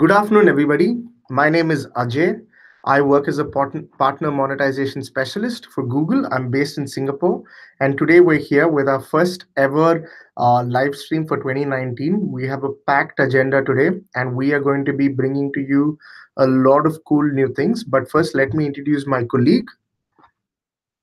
Good afternoon, everybody. My name is Ajay. I work as a partner monetization specialist for Google. I'm based in Singapore, and today we're here with our first ever live stream for 2019. We have a packed agenda today, and we are going to be bringing to you a lot of cool new things. But first, let me introduce my colleague.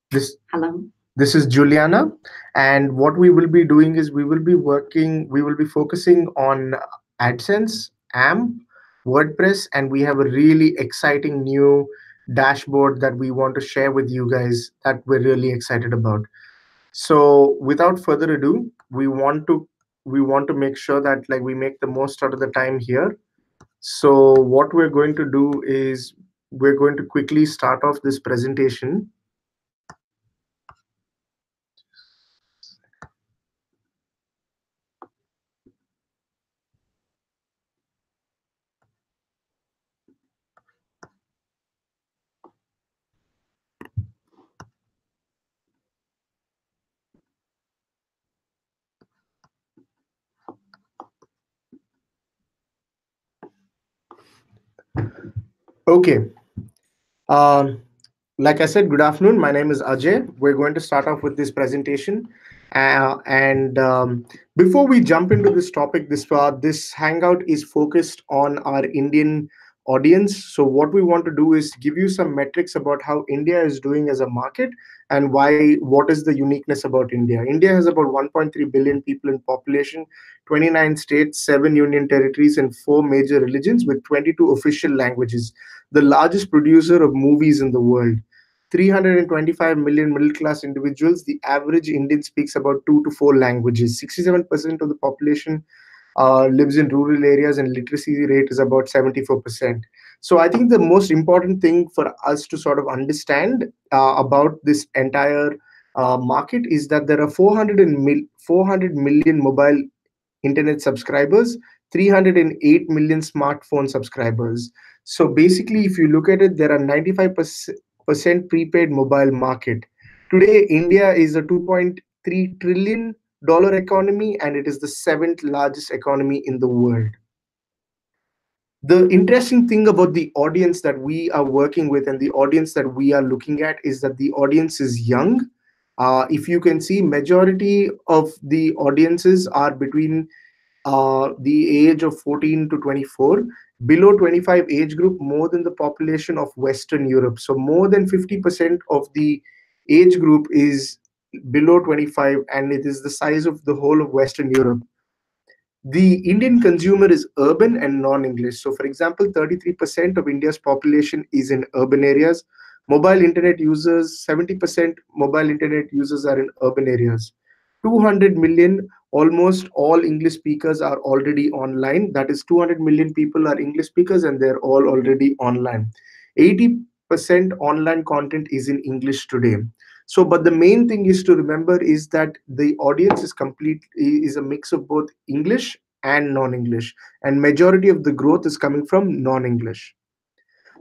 This Hello. this is Juliana, and what we will be doing is we will be focusing on AdSense, AMP, WordPress, and we have a really exciting new dashboard that we want to share with you guys that we're really excited about. So without further ado, we want to make sure that like we make the most out of the time here. So what we're going to do is we're going to quickly start off this presentation. Okay. Um, like I said, good afternoon. My name is Ajay. We're going to start off with this presentation. And before we jump into this topic, this hangout is focused on our Indian audience. So what we want to do is give you some metrics about how India is doing as a market and what is the uniqueness about India. India has about 1.3 billion people in population, 29 states, 7 union territories, and 4 major religions with 22 official languages, the largest producer of movies in the world. 325 million middle class individuals. The average Indian speaks about 2 to 4 languages. 67% of the population lives in rural areas, and literacy rate is about 74%. So I think the most important thing for us to sort of understand about this entire market is that there are 400 million mobile internet subscribers, 308 million smartphone subscribers. So basically, if you look at it, there are 95% prepaid mobile market. Today, India is a $2.3 trillion economy, and it is the seventh largest economy in the world. The interesting thing about the audience that we are working with and the audience that we are looking at is that the audience is young. If you can see, majority of the audiences are between the age of 14 to 24. Below 25 age group, more than the population of Western Europe. So more than 50% of the age group is below 25, and it is the size of the whole of Western Europe. The Indian consumer is urban and non-English. So, for example, 33% of India's population is in urban areas. Mobile internet users, 70% mobile internet users are in urban areas. 200 million, almost all English speakers are already online. That is, 200 million people are English speakers and they're all already online. 80% online content is in English today. So, but the main thing is to remember is that the audience is a mix of both English and non-English, and majority of the growth is coming from non-English.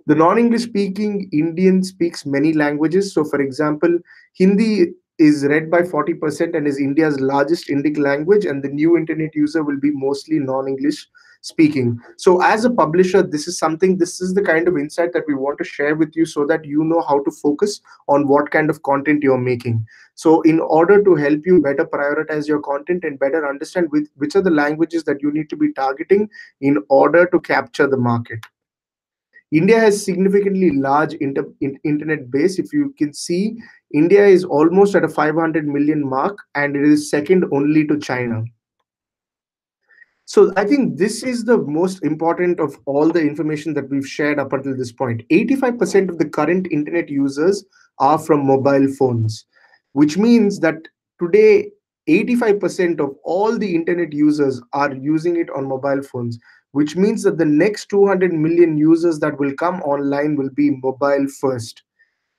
The non-English speaking Indian speaks many languages. So, for example, Hindi is read by 40% and is India's largest Indic language, and the new internet user will be mostly non-English speaking. So, as a publisher, this is the kind of insight that we want to share with you so that you know how to focus on what kind of content you're making. So, in order to help you better prioritize your content and better understand which are the languages that you need to be targeting in order to capture the market. India has significantly large internet base. If you can see, India is almost at a 500 million mark, and it is second only to China. So I think this is the most important of all the information that we've shared up until this point. 85% of the current internet users are from mobile phones, which means that today 85% of all the internet users are using it on mobile phones, which means that the next 200 million users that will come online will be mobile first.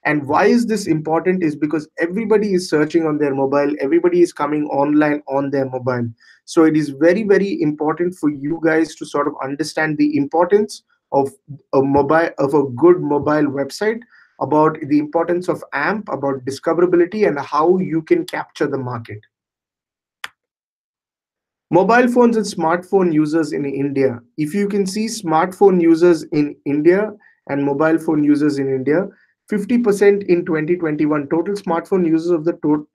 And why is this important is because everybody is searching on their mobile, everybody is coming online on their mobile. So it is very, very important for you guys to sort of understand the importance of a good mobile website, about the importance of AMP, about discoverability, and how you can capture the market. Mobile phones and smartphone users in India. If you can see smartphone users in India and mobile phone users in India, 50% in 2021, total smartphone users of the total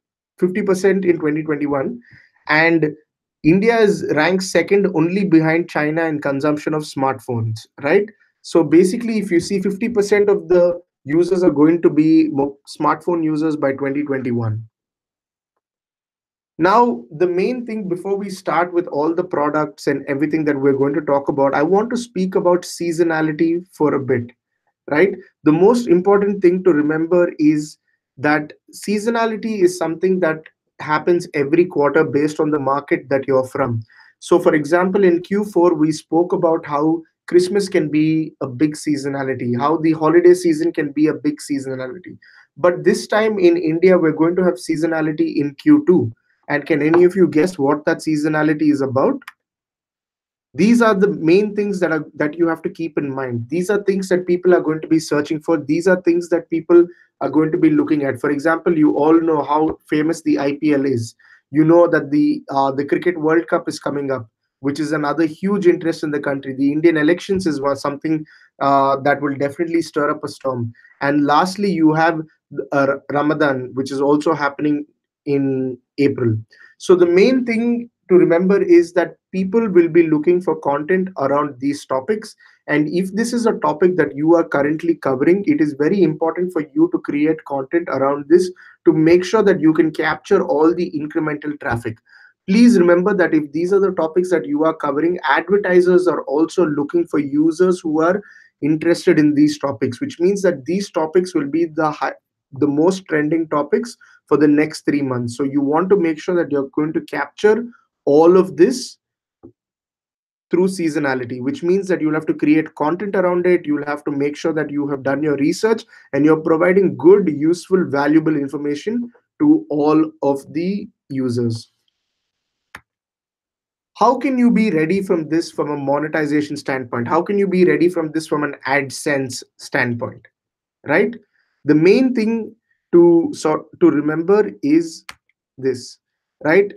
50% in 2021, and India is ranked second only behind China in consumption of smartphones, right? So basically, if you see 50% of the users are going to be smartphone users by 2021. Now, the main thing before we start with all the products and everything that we're going to talk about, I want to speak about seasonality for a bit, right? The most important thing to remember is that seasonality is something that happens every quarter based on the market that you're from. So, for example, in Q4, we spoke about how Christmas can be a big seasonality, how the holiday season can be a big seasonality. But this time in India, we're going to have seasonality in Q2. And can any of you guess what that seasonality is about? These are the main things that you have to keep in mind. These are things that people are going to be searching for. These are things that people are going to be looking at. For example, you all know how famous the IPL is. You know that the cricket world cup is coming up, which is another huge interest in the country. The Indian elections is something that will definitely stir up a storm. And lastly, you have Ramadan, which is also happening in April. So the main thing to remember is that people will be looking for content around these topics. And if this is a topic that you are currently covering, it is very important for you to create content around this to make sure that you can capture all the incremental traffic. Please remember that if these are the topics that you are covering, advertisers are also looking for users who are interested in these topics, which means that these topics will be the most trending topics for the next 3 months. So you want to make sure that you're going to capture all of this through seasonality, which means that you'll have to create content around it. You'll have to make sure that you have done your research and you're providing good, useful, valuable information to all of the users. How can you be ready from this from a monetization standpoint? How can you be ready from this from an AdSense standpoint? Right? The main thing to remember is this, right?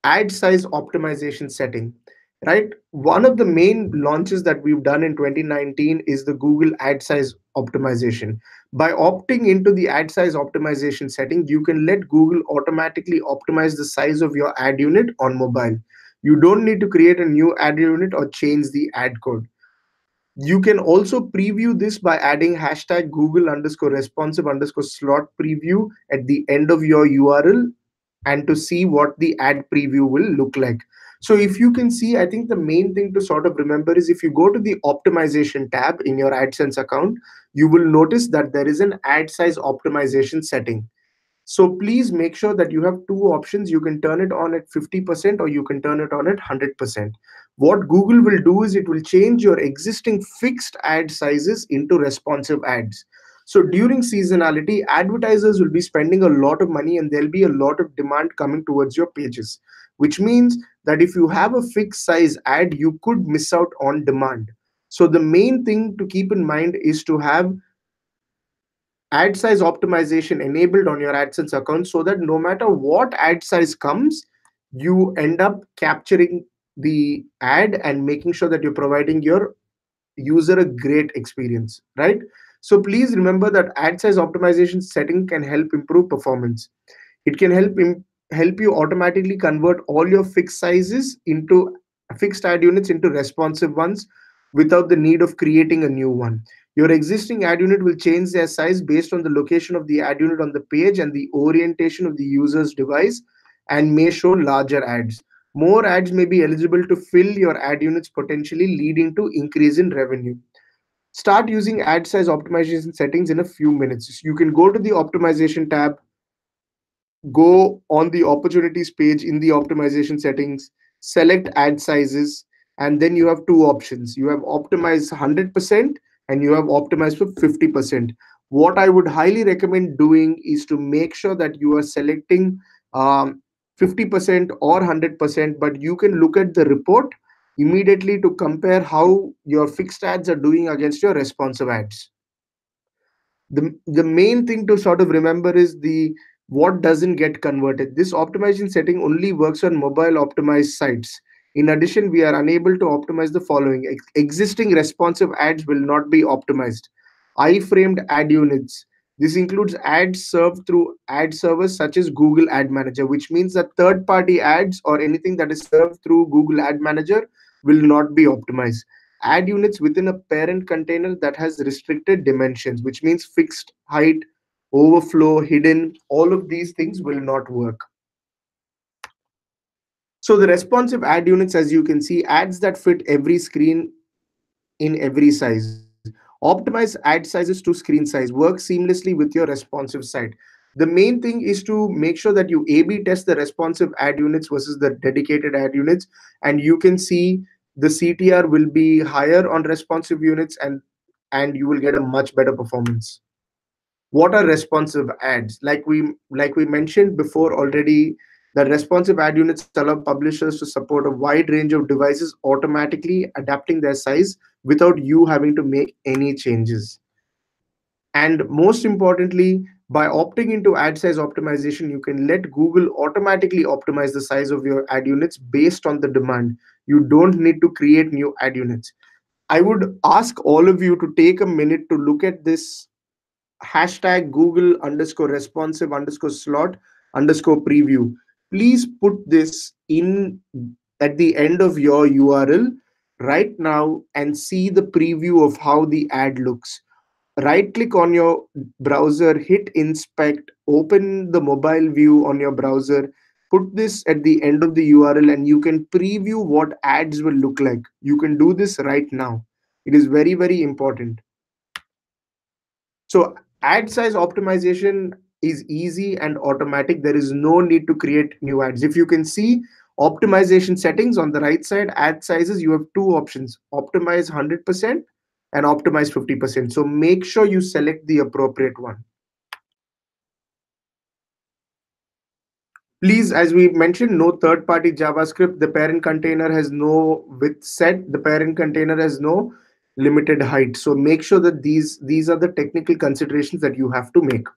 Ad size optimization setting, right? One of the main launches that we've done in 2019 is the Google ad size optimization. By opting into the ad size optimization setting, you can let Google automatically optimize the size of your ad unit on mobile. You don't need to create a new ad unit or change the ad code. You can also preview this by adding hashtag Google underscore responsive underscore slot preview at the end of your URL and to see what the ad preview will look like. So if you can see, I think the main thing to sort of remember is if you go to the optimization tab in your AdSense account, you will notice that there is an ad size optimization setting. So please make sure that you have two options. You can turn it on at 50% or you can turn it on at 100%. What Google will do is it will change your existing fixed ad sizes into responsive ads. So during seasonality, advertisers will be spending a lot of money and there'll be a lot of demand coming towards your pages, which means that if you have a fixed size ad, you could miss out on demand. So the main thing to keep in mind is to have ad size optimization enabled on your AdSense account so that no matter what ad size comes, you end up capturing the ad and making sure that you're providing your user a great experience, right? So please remember that ad size optimization setting can help improve performance. It can help you automatically convert all your fixed sizes into fixed ad units into responsive ones without the need of creating a new one. Your existing ad unit will change their size based on the location of the ad unit on the page and the orientation of the user's device and may show larger ads. More ads may be eligible to fill your ad units, potentially leading to increase in revenue. Start using ad size optimization settings in a few minutes. You can go to the optimization tab, go on the opportunities page in the optimization settings, select ad sizes, and then you have two options. You have optimize 100% and you have optimize for 50%. What I would highly recommend doing is to make sure that you are selecting 50% or 100%, but you can look at the report immediately to compare how your fixed ads are doing against your responsive ads. The main thing to sort of remember is the what doesn't get converted. This optimization setting only works on mobile optimized sites. In addition, we are unable to optimize the following. Existing responsive ads will not be optimized. I-framed ad units. This includes ads served through ad servers such as Google Ad Manager, which means that third-party ads or anything that is served through Google Ad Manager will not be optimized. Ad units within a parent container that has restricted dimensions, which means fixed height, overflow, hidden, all of these things will not work. So the responsive ad units, as you can see, ads that fit every screen in every size. Optimize ad sizes to screen size. Work seamlessly with your responsive site. The main thing is to make sure that you A/B test the responsive ad units versus the dedicated ad units, and you can see the CTR will be higher on responsive units, and you will get a much better performance. What are responsive ads? Like we mentioned before already, that responsive ad units allow publishers to support a wide range of devices, automatically adapting their size without you having to make any changes. And most importantly, by opting into ad size optimization, you can let Google automatically optimize the size of your ad units based on the demand. You don't need to create new ad units. I would ask all of you to take a minute to look at this hashtag Google underscore responsive underscore slot underscore preview. Please put this in at the end of your URL right now and see the preview of how the ad looks. Right click on your browser, hit inspect, open the mobile view on your browser, put this at the end of the URL, and you can preview what ads will look like. You can do this right now. It is very, very important. So ad size optimization is easy and automatic. There is no need to create new ads. If you can see optimization settings on the right side, ad sizes, you have two options: optimize 100% and optimize 50%. So make sure you select the appropriate one. Please, as we mentioned, no third-party JavaScript. The parent container has no width set. The parent container has no limited height. So make sure that these are the technical considerations that you have to make.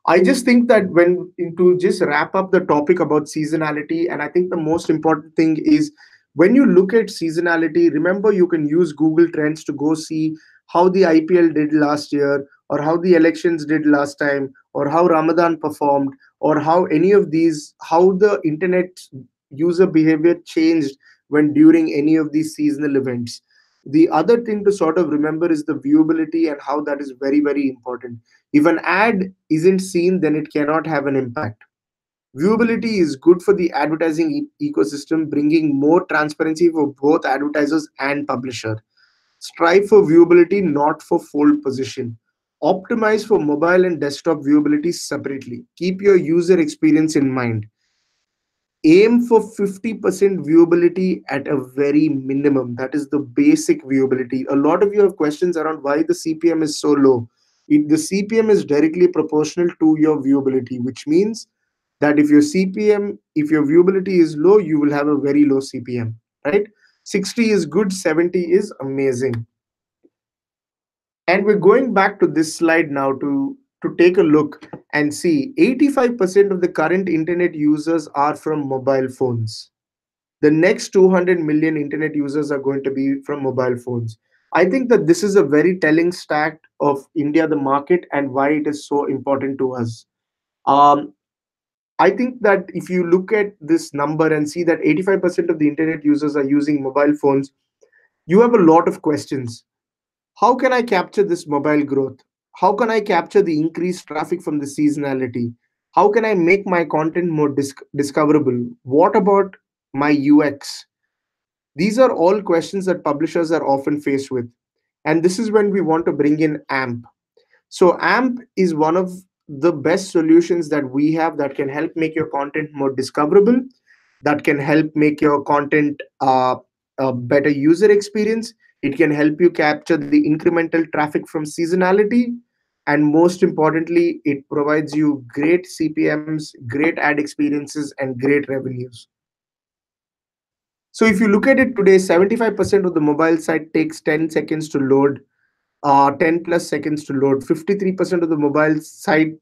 I just think that when to just wrap up the topic about seasonality, and I think the most important thing is when you look at seasonality, remember you can use Google Trends to go see how the IPL did last year, or how the elections did last time, or how Ramadan performed, or how any of these, how the internet user behavior changed when during any of these seasonal events. The other thing to sort of remember is the viewability and how that is very, very important. If an ad isn't seen, then it cannot have an impact. Viewability is good for the advertising ecosystem, bringing more transparency for both advertisers and publisher. Strive for viewability, not for pole position. Optimize for mobile and desktop viewability separately. Keep your user experience in mind. Aim for 50% viewability at a very minimum. That is the basic viewability. A lot of you have questions around why the CPM is so low. The CPM is directly proportional to your viewability, which means that if your CPM, if your viewability is low, you will have a very low CPM, right? 60 is good, 70 is amazing. And we're going back to this slide now to take a look and see 85% of the current internet users are from mobile phones. The next 200 million internet users are going to be from mobile phones. I think that this is a very telling stat of India, the market, and why it is so important to us. Um, I think that if you look at this number and see that 85% of the internet users are using mobile phones, you have a lot of questions. How can I capture this mobile growth? How can I capture the increased traffic from the seasonality? How can I make my content more discoverable? What about my UX? These are all questions that publishers are often faced with. And this is when we want to bring in AMP. So, AMP is one of the best solutions that we have that can help make your content more discoverable, that can help make your content a better user experience. It can help you capture the incremental traffic from seasonality. And most importantly, it provides you great CPMs, great ad experiences, and great revenues. So if you look at it today, 75% of the mobile site takes 10 seconds to load, 10 plus seconds to load. 53% of the mobile site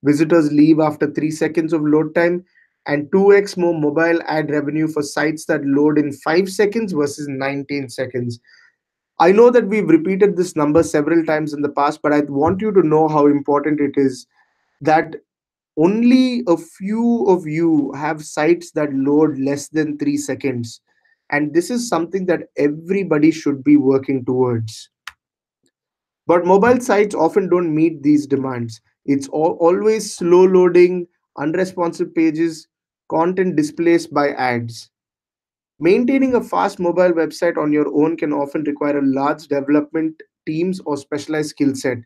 visitors leave after 3 seconds of load time, and 2x more mobile ad revenue for sites that load in 5 seconds versus 19 seconds. I know that we've repeated this number several times in the past, but I want you to know how important it is that only a few of you have sites that load less than 3 seconds. And this is something that everybody should be working towards. But mobile sites often don't meet these demands. It's always slow loading, unresponsive pages, content displaced by ads. Maintaining a fast mobile website on your own can often require a large development teams or specialized skill set.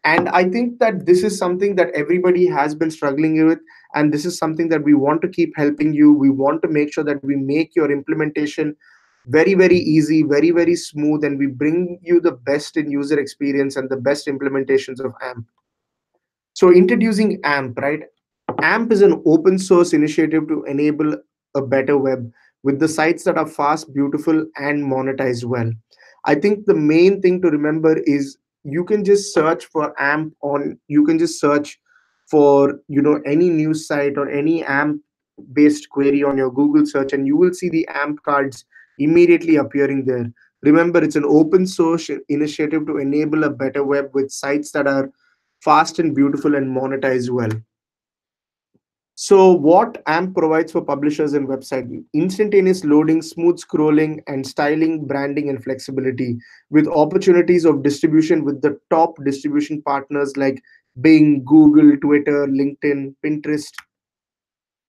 And I think that this is something that everybody has been struggling with, and this is something that we want to keep helping you. We want to make sure that we make your implementation very, very easy, very, very smooth, and we bring you the best in user experience and the best implementations of AMP. So introducing AMP, right? AMP is an open source initiative to enable a better web with the sites that are fast, beautiful, and monetized well. I think the main thing to remember is you can just search for AMP on, you can just search for, any news site or any AMP based query on your Google search, and you will see the AMP cards immediately appearing there. Remember, it's an open source initiative to enable a better web with sites that are fast and beautiful and monetized well. So, what AMP provides for publishers and website? Instantaneous loading, smooth scrolling, and styling, branding, and flexibility with opportunities of distribution with the top distribution partners like Bing, Google, Twitter, LinkedIn, Pinterest.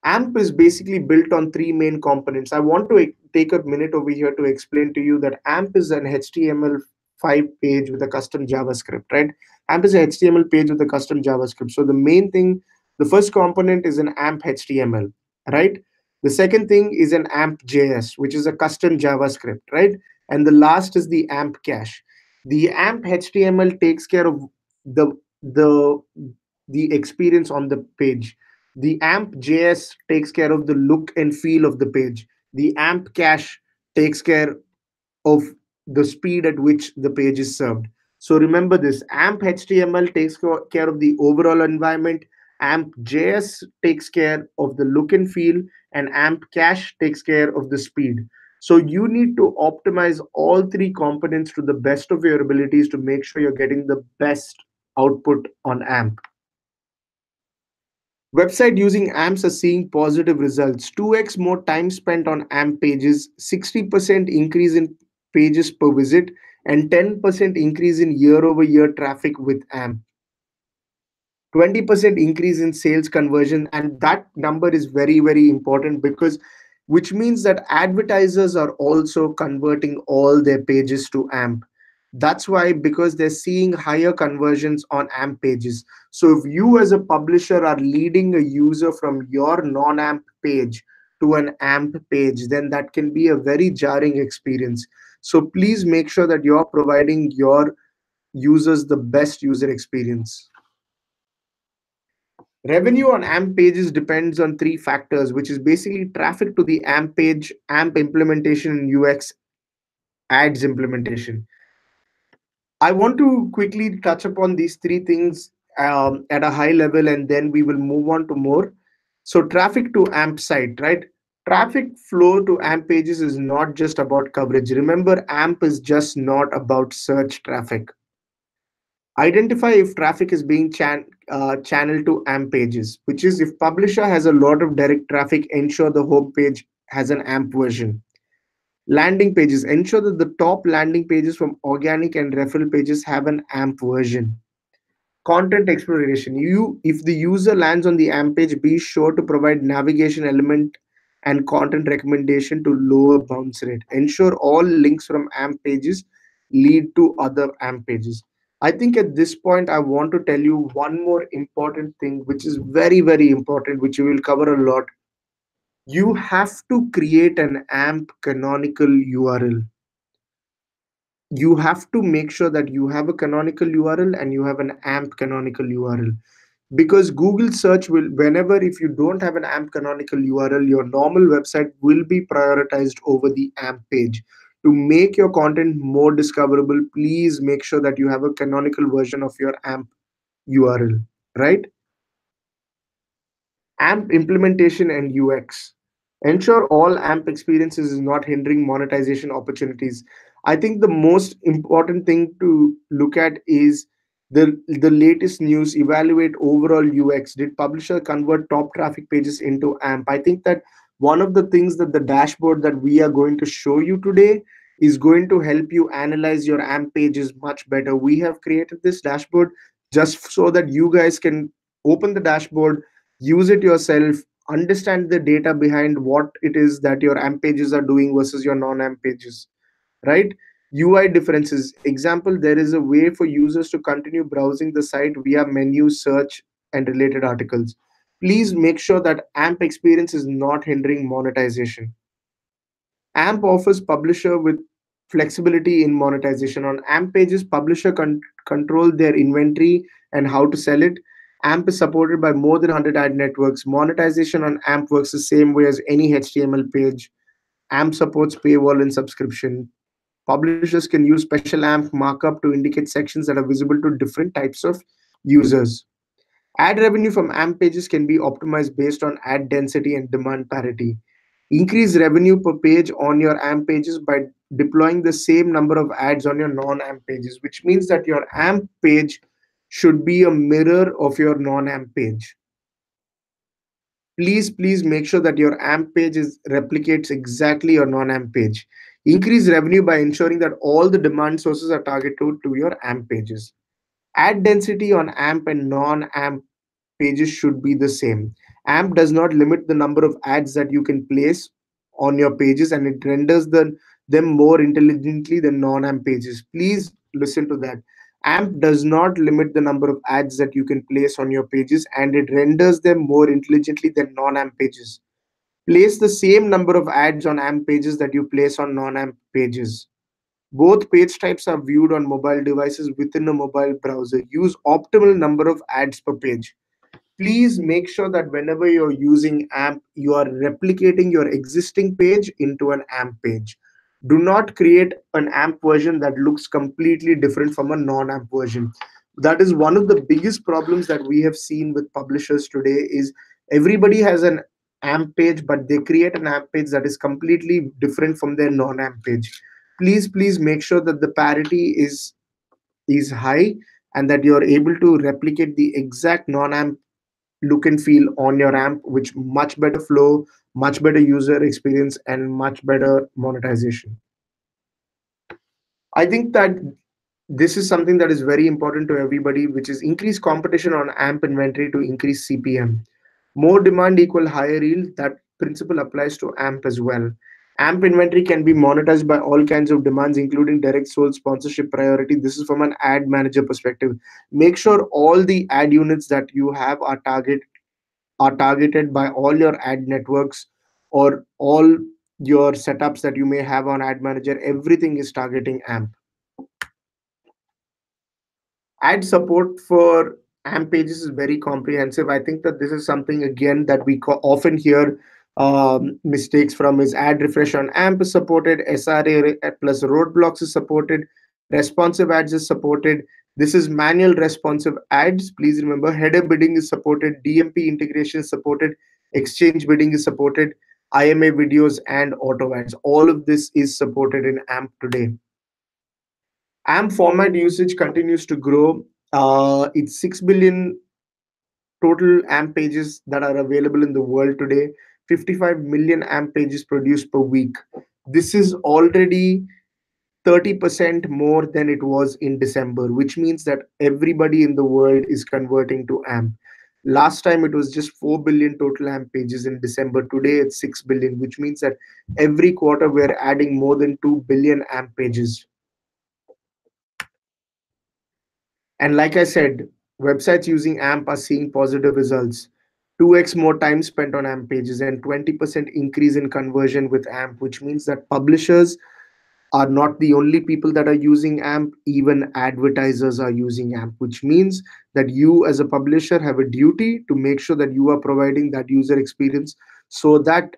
AMP is basically built on three main components. I want to take a minute over here to explain to you that AMP is an HTML5 page with a custom JavaScript, right? AMP is a HTML page with a custom JavaScript. So the main thing, the first component is an AMP HTML, right? The second thing is an AMP JS, which is a custom JavaScript, right? And the last is the AMP cache. The AMP HTML takes care of the the the experience on the page. The AMP JS takes care of the look and feel of the page. The AMP cache takes care of the speed at which the page is served. So remember this, AMP HTML takes care of the overall environment, AMP JS takes care of the look and feel, and AMP cache takes care of the speed. So you need to optimize all three components to the best of your abilities to make sure you're getting the best output on AMP. Website using AMPs are seeing positive results. 2x more time spent on AMP pages, 60% increase in pages per visit, and 10% increase in year over year traffic with AMP. 20% increase in sales conversion, and that number is very, very important, because which means that advertisers are also converting all their pages to AMP. That's why, because they're seeing higher conversions on AMP pages. So if you as a publisher are leading a user from your non-AMP page to an AMP page, then that can be a very jarring experience. So please make sure that you're providing your users the best user experience. Revenue on AMP pages depends on three factors, which is basically traffic to the AMP page, AMP implementation, and UX ads implementation. I want to quickly touch upon these three things at a high level, and then we will move on to more. So, traffic to AMP site, right? Traffic flow to AMP pages is not just about coverage. Remember, AMP is just not about search traffic. Identify if traffic is being channeled to AMP pages, which is if publisher has a lot of direct traffic, ensure the home page has an AMP version. Landing pages, ensure that the top landing pages from organic and referral pages have an AMP version. Content exploration, if the user lands on the AMP page, be sure to provide navigation element and content recommendation to lower bounce rate. Ensure all links from AMP pages lead to other AMP pages. I think at this point I want to tell you one more important thing, which is very, very important, which we will cover a lot. You have to create an AMP canonical URL. You have to make sure that you have a canonical URL and you have an AMP canonical URL, because Google search will, whenever, if you don't have an AMP canonical URL, your normal website will be prioritized over the AMP page. To make your content more discoverable, please make sure that you have a canonical version of your AMP URL, right? AMP implementation and UX. Ensure all AMP experiences is not hindering monetization opportunities. I think the most important thing to look at is the latest news. Evaluate overall UX. Did publisher convert top traffic pages into AMP? I think that one of the things that the dashboard that we are going to show you today is going to help you analyze your AMP pages much better. We have created this dashboard just so that you guys can open the dashboard, use it yourself, understand the data behind what it is that your AMP pages are doing versus your non-AMP pages, right? UI differences. Example, there is a way for users to continue browsing the site via menu, search, and related articles. Please make sure that AMP experience is not hindering monetization. AMP offers publisher with flexibility in monetization. On AMP pages, publisher control their inventory and how to sell it. AMP is supported by more than 100 ad networks. Monetization on AMP works the same way as any HTML page. AMP supports paywall and subscription. Publishers can use special AMP markup to indicate sections that are visible to different types of users. Ad revenue from AMP pages can be optimized based on ad density and demand parity. Increase revenue per page on your AMP pages by deploying the same number of ads on your non-AMP pages, which means that your AMP page should be a mirror of your non-AMP page. Please make sure that your AMP page replicates exactly your non-AMP page. Increase revenue by ensuring that all the demand sources are targeted to your AMP pages. Ad density on AMP and non-AMP pages should be the same. AMP does not limit the number of ads that you can place on your pages, and it renders them more intelligently than non-AMP pages. Please listen to that. AMP does not limit the number of ads that you can place on your pages, and it renders them more intelligently than non-AMP pages. Place the same number of ads on AMP pages that you place on non-AMP pages. Both page types are viewed on mobile devices within a mobile browser. Use optimal number of ads per page. Please make sure that whenever you're using AMP, you are replicating your existing page into an AMP page. Do not create an AMP version that looks completely different from a non-AMP version. That is one of the biggest problems that we have seen with publishers today is everybody has an AMP page, but they create an AMP page that is completely different from their non-AMP page. Please make sure that the parity is high and that you're able to replicate the exact non-AMP look and feel on your AMP, which much better flow, much better user experience, and much better monetization. I think that this is something that is very important to everybody, which is increase competition on AMP inventory to increase CPM. More demand equal higher yield. That principle applies to AMP as well. AMP inventory can be monetized by all kinds of demands, including direct sold, sponsorship, priority. This is from an ad manager perspective. Make sure all the ad units that you have are targeted by all your ad networks or all your setups that you may have on ad manager. Everything is targeting AMP. Ad support for AMP pages is very comprehensive. I think that this is something again that we often hear mistakes from is ad refresh on AMP is supported, SRA plus roadblocks is supported, responsive ads is supported. This is manual responsive ads. Please remember header bidding is supported, DMP integration is supported, exchange bidding is supported, IMA videos and auto ads. All of this is supported in AMP today. AMP format usage continues to grow. It's 6 billion total AMP pages that are available in the world today, 55 million AMP pages produced per week. This is already 30% more than it was in December, which means that everybody in the world is converting to AMP. Last time it was just 4 billion total AMP pages in December. Today it's 6 billion, which means that every quarter we're adding more than 2 billion AMP pages. And like I said, websites using AMP are seeing positive results. 2x more time spent on AMP pages and 20% increase in conversion with AMP, which means that publishers are not the only people that are using AMP, even advertisers are using AMP, which means that you as a publisher have a duty to make sure that you are providing that user experience so that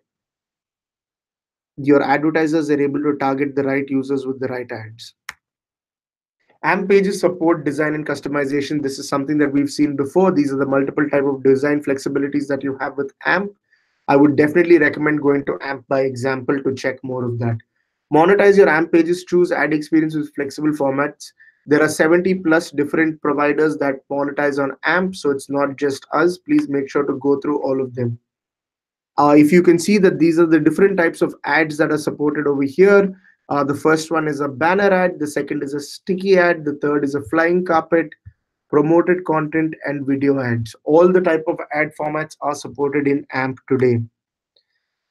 your advertisers are able to target the right users with the right ads. AMP pages support design and customization. This is something that we've seen before. These are the multiple type of design flexibilities that you have with AMP. I would definitely recommend going to AMP by example to check more of that. Monetize your AMP pages. Choose ad experience with flexible formats. There are 70 plus different providers that monetize on AMP, so it's not just us. Please make sure to go through all of them. If you can see that these are the different types of ads that are supported over here. The first one is a banner ad, the second is a sticky ad, the third is a flying carpet, promoted content, and video ads. All the type of ad formats are supported in AMP today.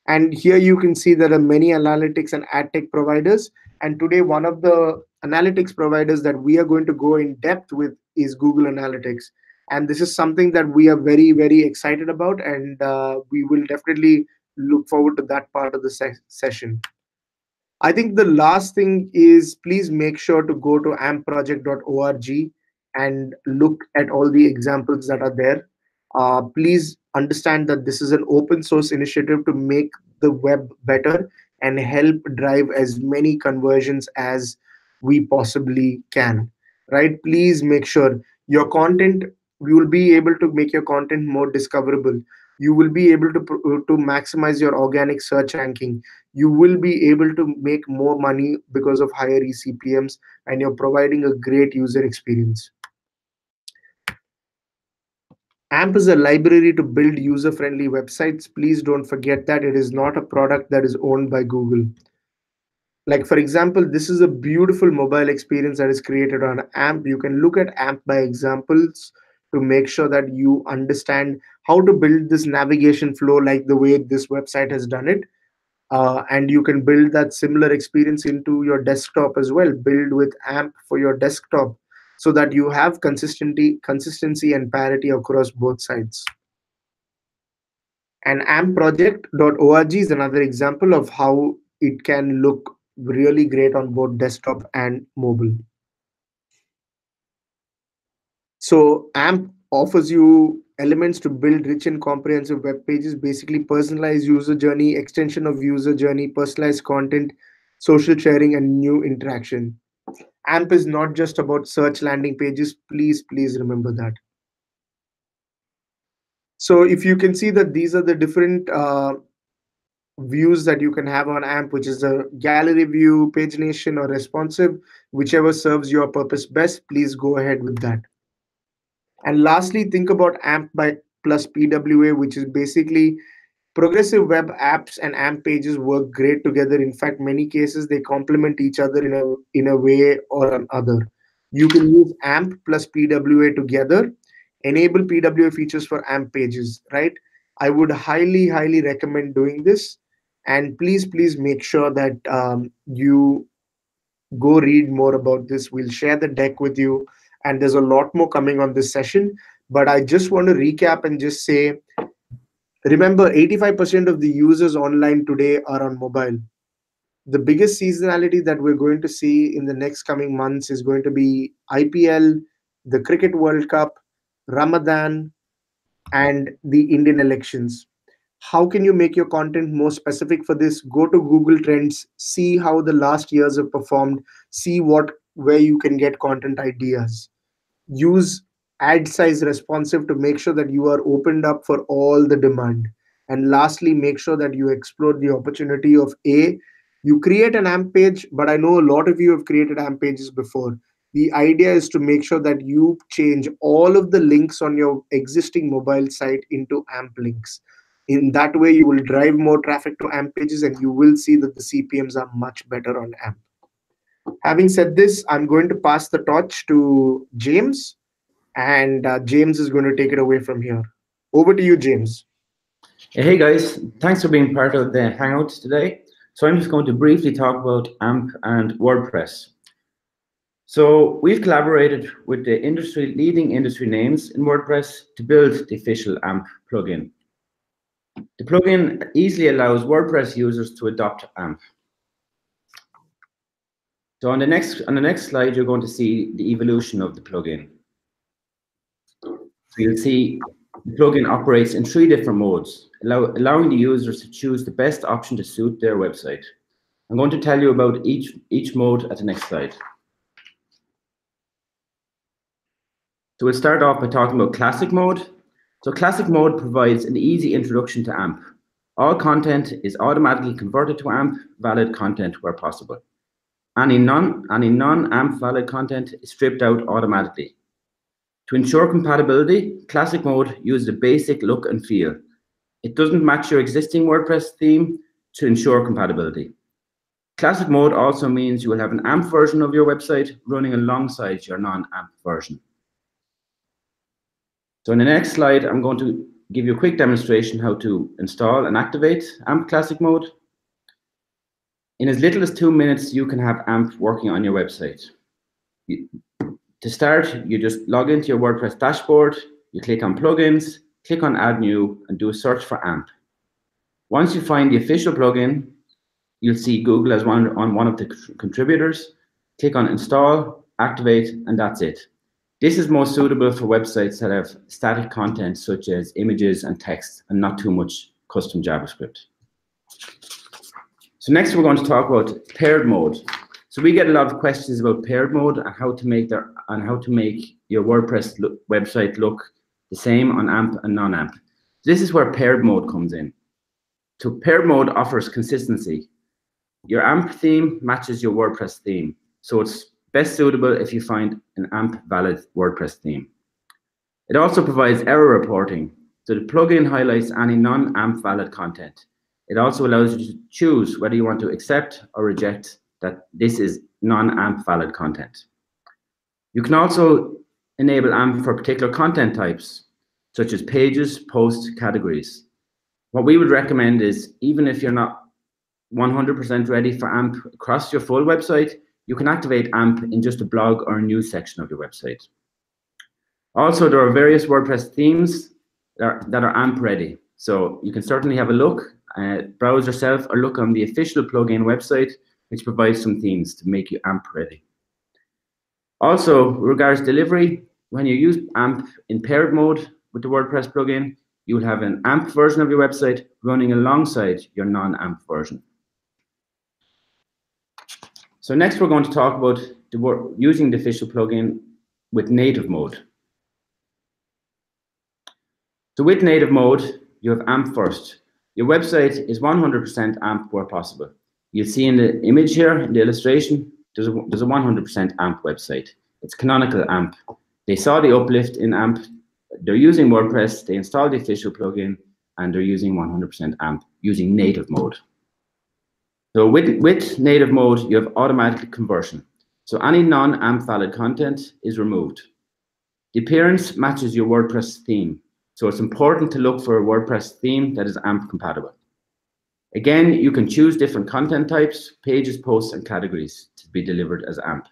And here you can see there are many analytics and ad tech providers. And today, one of the analytics providers that we are going to go in depth with is Google Analytics. And this is something that we are very, very excited about. And we will definitely look forward to that part of the session. I think the last thing is please make sure to go to ampproject.org and look at all the examples that are there. Please understand that this is an open source initiative to make the web better and help drive as many conversions as we possibly can. Right? Please make sure your content, you will be able to make your content more discoverable. You will be able to maximize your organic search ranking. You will be able to make more money because of higher eCPMs, and you're providing a great user experience. AMP is a library to build user-friendly websites. Please don't forget that it is not a product that is owned by Google. Like for example, this is a beautiful mobile experience that is created on AMP. You can look at AMP by examples to make sure that you understand how to build this navigation flow like the way this website has done it. And you can build that similar experience into your desktop as well. Build with AMP for your desktop so that you have consistency and parity across both sides. And ampproject.org is another example of how it can look really great on both desktop and mobile. So AMP offers you elements to build rich and comprehensive web pages, basically personalized user journey, extension of user journey, personalized content, social sharing, and new interaction. AMP is not just about search landing pages. Please remember that. So if you can see that these are the different views that you can have on AMP, which is a gallery view, pagination, or responsive, whichever serves your purpose best, please go ahead with that. And lastly, think about AMP by plus PWA, which is basically progressive web apps and AMP pages work great together. In fact, many cases they complement each other in a way or another. You can use AMP plus PWA together, enable PWA features for AMP pages, right? I would highly recommend doing this. And please make sure that you go read more about this. We'll share the deck with you, and there's a lot more coming on this session. But I just want to recap and just say, remember, 85% of the users online today are on mobile. The biggest seasonality that we're going to see in the next coming months is going to be IPL, the Cricket World Cup, Ramadan, and the Indian elections. How can you make your content more specific for this? Go to Google Trends, see how the last years have performed, see where you can get content ideas. Use ad size responsive to make sure that you are opened up for all the demand. And lastly, make sure that you explore the opportunity of you create an AMP page, but I know a lot of you have created AMP pages before. The idea is to make sure that you change all of the links on your existing mobile site into AMP links. In that way, you will drive more traffic to AMP pages, and you will see that the CPMs are much better on AMP. Having said this, I'm going to pass the torch to James, and James is going to take it away from here. Over to you, James. Hey guys, thanks for being part of the Hangout today. So I'm just going to briefly talk about AMP and WordPress. So we've collaborated with the leading industry names in WordPress to build the official AMP plugin. The plugin easily allows WordPress users to adopt AMP. So on the next slide, you're going to see the evolution of the plugin. So you'll see the plugin operates in 3 different modes, allowing the users to choose the best option to suit their website. I'm going to tell you about each mode at the next slide. So we'll start off by talking about classic mode. So classic mode provides an easy introduction to AMP. All content is automatically converted to AMP valid content where possible. Any non-AMP valid content is stripped out automatically. To ensure compatibility, classic mode uses a basic look and feel. It doesn't match your existing WordPress theme to ensure compatibility. Classic mode also means you will have an AMP version of your website running alongside your non-AMP version. So in the next slide, I'm going to give you a quick demonstration how to install and activate AMP Classic mode. In as little as 2 minutes, you can have AMP working on your website. To start, you just log into your WordPress dashboard, you click on plugins, click on add new, and do a search for AMP. Once you find the official plugin, you'll see Google as one of the contributors. Click on install, activate, and that's it. This is most suitable for websites that have static content such as images and text and not too much custom JavaScript. So next we're going to talk about paired mode. So we get a lot of questions about paired mode and how to make your WordPress website look the same on AMP and non-AMP. This is where paired mode comes in. So paired mode offers consistency. Your AMP theme matches your WordPress theme. So it's best suitable if you find an AMP valid WordPress theme. It also provides error reporting. So the plugin highlights any non-AMP valid content. It also allows you to choose whether you want to accept or reject that this is non-AMP valid content. You can also enable AMP for particular content types, such as pages, posts, categories. What we would recommend is, even if you're not 100% ready for AMP across your full website, you can activate AMP in just a blog or a news section of your website. Also, there are various WordPress themes that are AMP ready. So you can certainly have a look, browse yourself, or look on the official plugin website, which provides some themes to make you AMP ready. Also, regards delivery, when you use AMP in paired mode with the WordPress plugin, you will have an AMP version of your website running alongside your non-AMP version. So next we're going to talk about using the official plugin with native mode. So with native mode, you have AMP first. Your website is 100% AMP where possible. You'll see in the image here, in the illustration, there's a 100% AMP website. It's canonical AMP. They saw the uplift in AMP. They're using WordPress. They installed the official plugin, and they're using 100% AMP using native mode. So with native mode, you have automatic conversion. So any non-AMP valid content is removed. The appearance matches your WordPress theme. So it's important to look for a WordPress theme that is AMP compatible. Again, you can choose different content types, pages, posts, and categories to be delivered as AMP.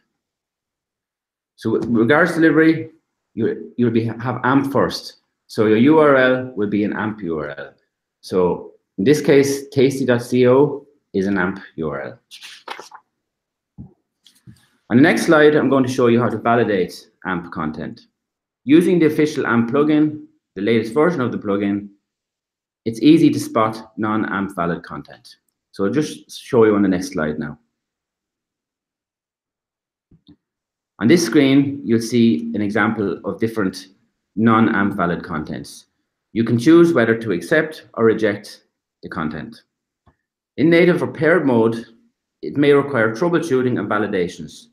So with regards to delivery, you'll have AMP first. So your URL will be an AMP URL. So in this case, tasty.co is an AMP URL. On the next slide, I'm going to show you how to validate AMP content. Using the official AMP plugin, the latest version of the plugin, it's easy to spot non-AMP valid content. So I'll just show you on the next slide now. On this screen, you'll see an example of different non-AMP valid contents. You can choose whether to accept or reject the content. In native or paired mode, it may require troubleshooting and validations.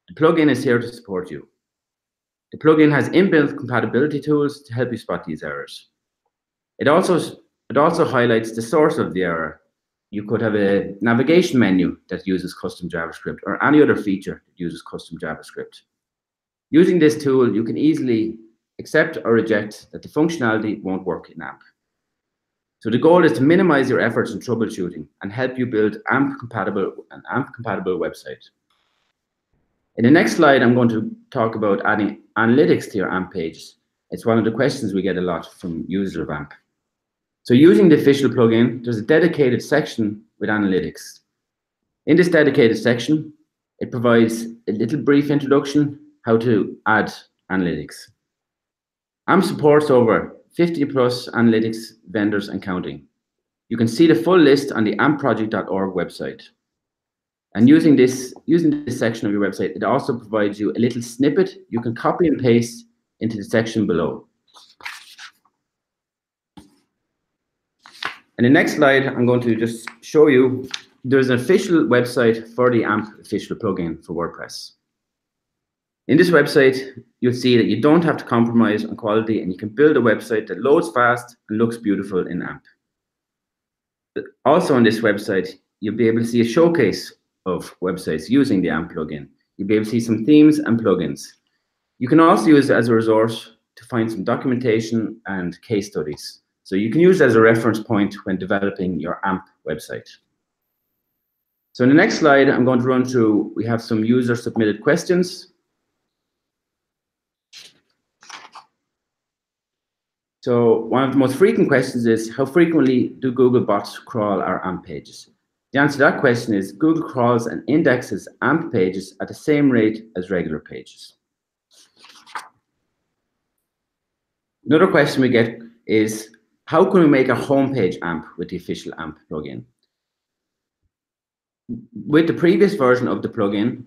The plugin is here to support you. The plugin has inbuilt compatibility tools to help you spot these errors. It also highlights the source of the error. You could have a navigation menu that uses custom JavaScript or any other feature that uses custom JavaScript. Using this tool, you can easily accept or reject that the functionality won't work in AMP. So the goal is to minimize your efforts in troubleshooting and help you build an AMP-compatible website. In the next slide, I'm going to talk about adding analytics to your AMP page. It's one of the questions we get a lot from users of AMP. So using the official plugin, there's a dedicated section with analytics. In this dedicated section, it provides a little brief introduction how to add analytics. AMP supports over 50 plus analytics vendors and counting. You can see the full list on the ampproject.org website. And using this section of your website, it also provides you a little snippet you can copy and paste into the section below. In the next slide, I'm going to just show you there's an official website for the AMP official plugin for WordPress. In this website, you'll see that you don't have to compromise on quality and you can build a website that loads fast and looks beautiful in AMP. Also on this website, you'll be able to see a showcase of websites using the AMP plugin. You'll be able to see some themes and plugins. You can also use it as a resource to find some documentation and case studies. So you can use it as a reference point when developing your AMP website. So in the next slide, I'm going to run through, we have some user submitted questions. So one of the most frequent questions is, how frequently do Google bots crawl our AMP pages? The answer to that question is Google crawls and indexes AMP pages at the same rate as regular pages. Another question we get is, how can we make a homepage AMP with the official AMP plugin? With the previous version of the plugin,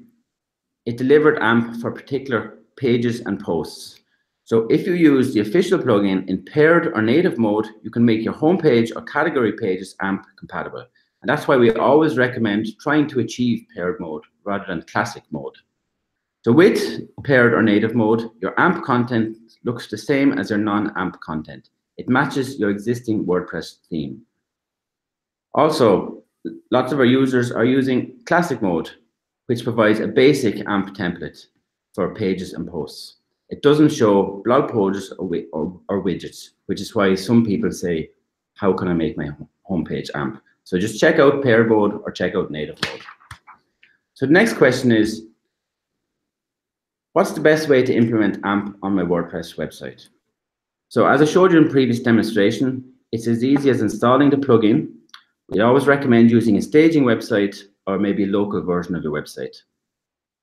it delivered AMP for particular pages and posts. So if you use the official plugin in paired or native mode, you can make your homepage or category pages AMP compatible. And that's why we always recommend trying to achieve paired mode rather than classic mode. So with paired or native mode, your AMP content looks the same as your non-AMP content. It matches your existing WordPress theme. Also, lots of our users are using classic mode, which provides a basic AMP template for pages and posts. It doesn't show blog posts or widgets, which is why some people say, how can I make my homepage AMP? So just check out paired mode or check out native mode. So the next question is, what's the best way to implement AMP on my WordPress website? So as I showed you in previous demonstration, it's as easy as installing the plugin. We always recommend using a staging website or maybe a local version of your website.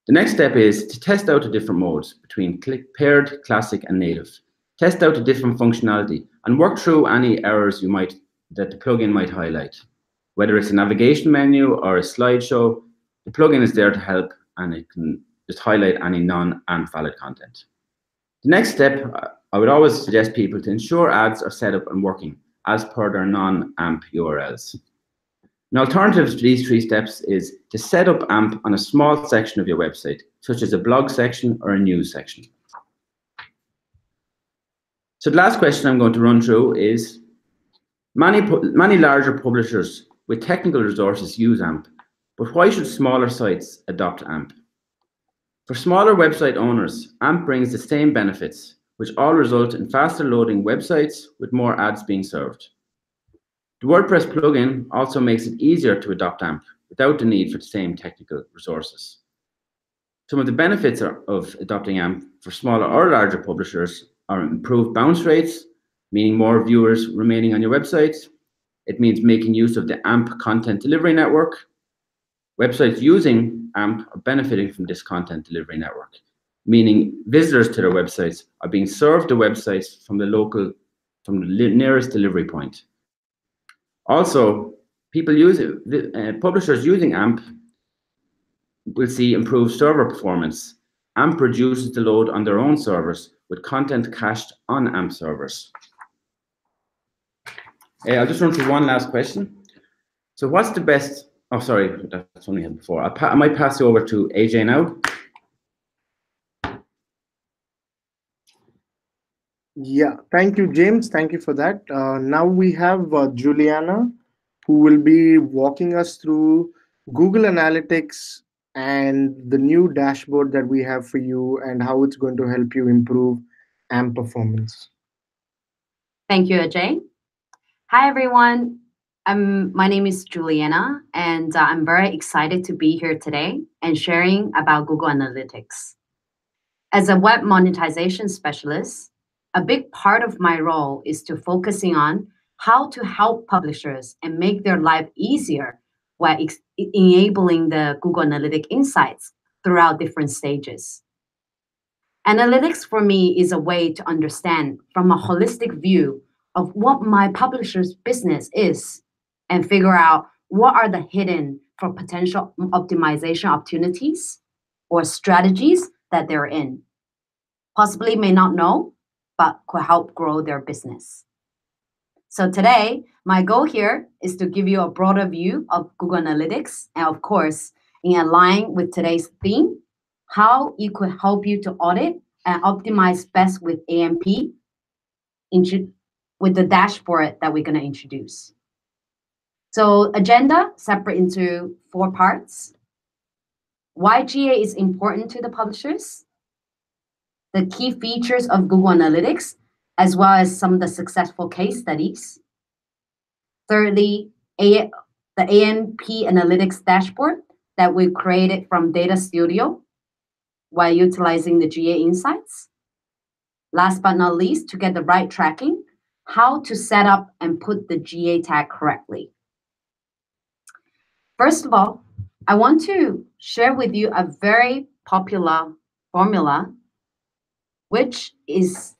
The next step is to test out the different modes between paired, classic, and native. Test out the different functionality and work through any errors that the plugin might highlight. Whether it's a navigation menu or a slideshow, the plugin is there to help and it can just highlight any non-AMP valid content. The next step, I would always suggest people to ensure ads are set up and working as per their non-AMP URLs. An alternative to these three steps is to set up AMP on a small section of your website, such as a blog section or a news section. So the last question I'm going to run through is, many larger publishers with technical resources use AMP, but why should smaller sites adopt AMP? For smaller website owners, AMP brings the same benefits, which all result in faster loading websites with more ads being served. The WordPress plugin also makes it easier to adopt AMP without the need for the same technical resources. Some of the benefits of adopting AMP for smaller or larger publishers are improved bounce rates, meaning more viewers remaining on your website. It means making use of the AMP content delivery network. Websites using AMP are benefiting from this content delivery network, meaning visitors to their websites are being served the websites from the nearest delivery point. Also, publishers using AMP will see improved server performance. AMP reduces the load on their own servers with content cached on AMP servers. I'll just run through one last question. So what's the best, oh sorry, that's one we had before. I might pass you over to AJ now. Yeah, thank you, James. Thank you for that. Now we have Juliana, who will be walking us through Google Analytics and the new dashboard that we have for you and how it's going to help you improve AMP performance. Thank you, Ajay. Hi, everyone. My name is Juliana, and I'm very excited to be here today and sharing about Google Analytics. As a web monetization specialist, a big part of my role is to focusing on how to help publishers and make their life easier while enabling the Google Analytic insights throughout different stages. Analytics for me is a way to understand from a holistic view of what my publisher's business is and figure out what are the hidden for potential optimization opportunities or strategies that they're in. possibly may not know, but could help grow their business. So today, my goal here is to give you a broader view of Google Analytics, and of course, in line with today's theme, how it could help you to audit and optimize best with AMP with the dashboard that we're going to introduce. So agenda separate into 4 parts. Why GA is important to the publishers, the key features of Google Analytics, as well as some of the successful case studies. Thirdly, the AMP Analytics dashboard that we created from Data Studio while utilizing the GA insights. Last but not least, to get the right tracking, how to set up and put the GA tag correctly. First of all, I want to share with you a very popular formula, which is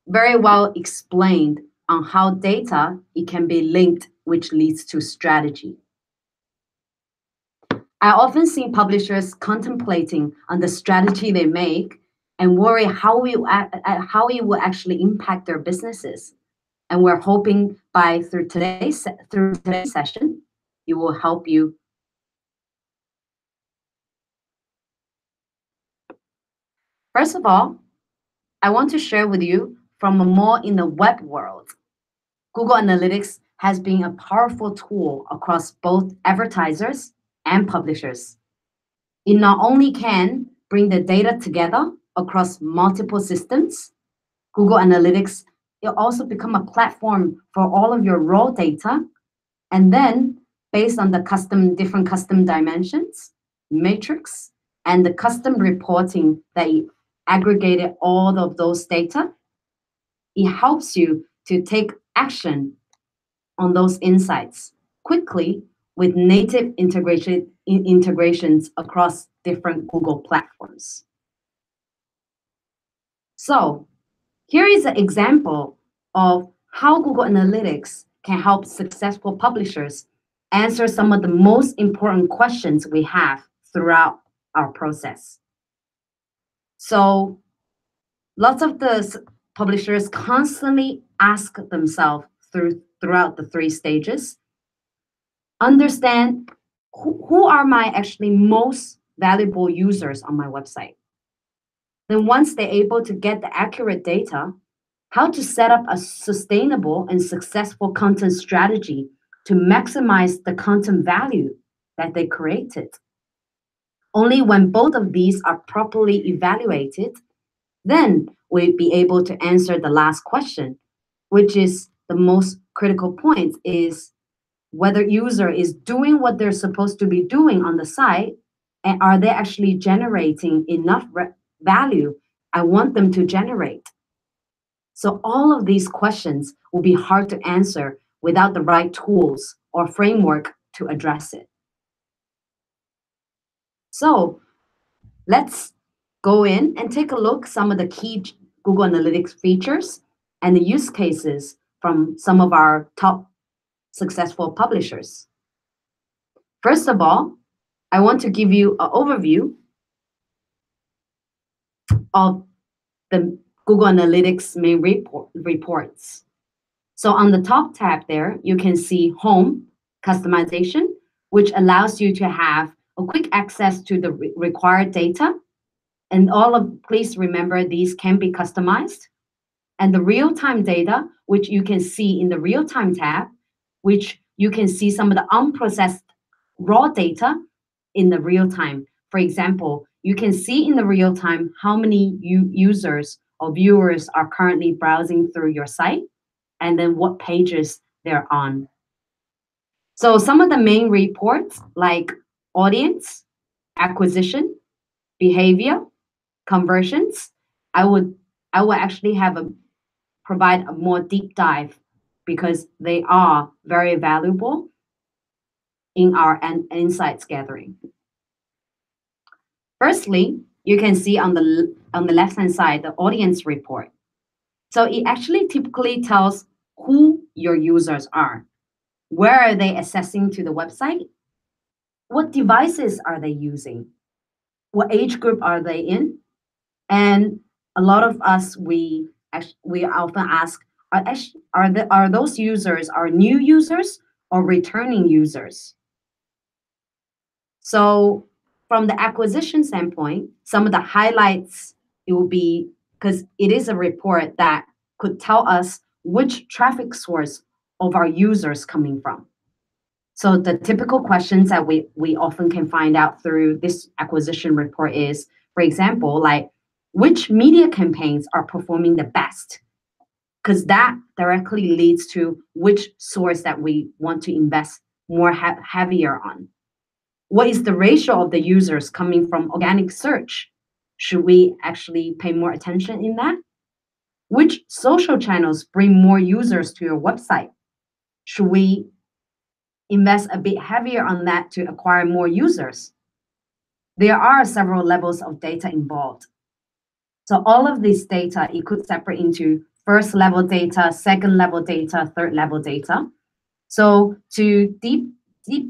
very well explained on how data it can be linked, which leads to strategy. I often see publishers contemplating on the strategy they make and worry how it will actually impact their businesses. And we're hoping through today's session, it will help you. First of all, I want to share with you from a more in the web world. Google Analytics has been a powerful tool across both advertisers and publishers. It not only can bring the data together across multiple systems, Google Analytics will also become a platform for all of your raw data, and then based on the different custom dimensions, metrics, and the custom reporting that you aggregated all of those data, it helps you to take action on those insights quickly with native integrations across different Google platforms. So here is an example of how Google Analytics can help successful publishers answer some of the most important questions we have throughout our process. So lots of the publishers constantly ask themselves throughout the 3 stages, understand who are my actually most valuable users on my website. Then once they're able to get the accurate data, how to set up a sustainable and successful content strategy to maximize the content value that they created. Only when both of these are properly evaluated, then we'll be able to answer the last question, which is the most critical point, is whether user is doing what they're supposed to be doing on the site, and are they actually generating enough value I want them to generate. So all of these questions will be hard to answer without the right tools or framework to address it. So let's go in and take a look some of the key Google Analytics features and the use cases from some of our top successful publishers. First of all, I want to give you an overview of the Google Analytics main reports. So on the top tab there, you can see Home Customization, which allows you to have a quick access to the required data. And please remember, these can be customized. And the real-time data, which you can see in the real-time tab, which you can see some of the unprocessed raw data in the real time. For example, you can see in the real time how many users or viewers are currently browsing through your site, and then what pages they're on. So some of the main reports like audience, acquisition, behavior, conversions, I will actually provide a more deep dive because they are very valuable in our insights gathering. Firstly, you can see on the left-hand side, the audience report. So it actually typically tells who your users are. Where are they accessing to the website? What devices are they using? What age group are they in? And a lot of us, we often ask, are those users are new users or returning users? So from the acquisition standpoint, some of the highlights, it will be, because it is a report that could tell us which traffic source of our users coming from. So the typical questions that we often can find out through this acquisition report is, for example, like which media campaigns are performing the best? Because that directly leads to which source that we want to invest more heavier on. What is the ratio of the users coming from organic search? Should we actually pay more attention in that? Which social channels bring more users to your website? Should we invest a bit heavier on that to acquire more users? There are several levels of data involved. So all of this data, it could separate into first level data, second level data, third level data. So to deep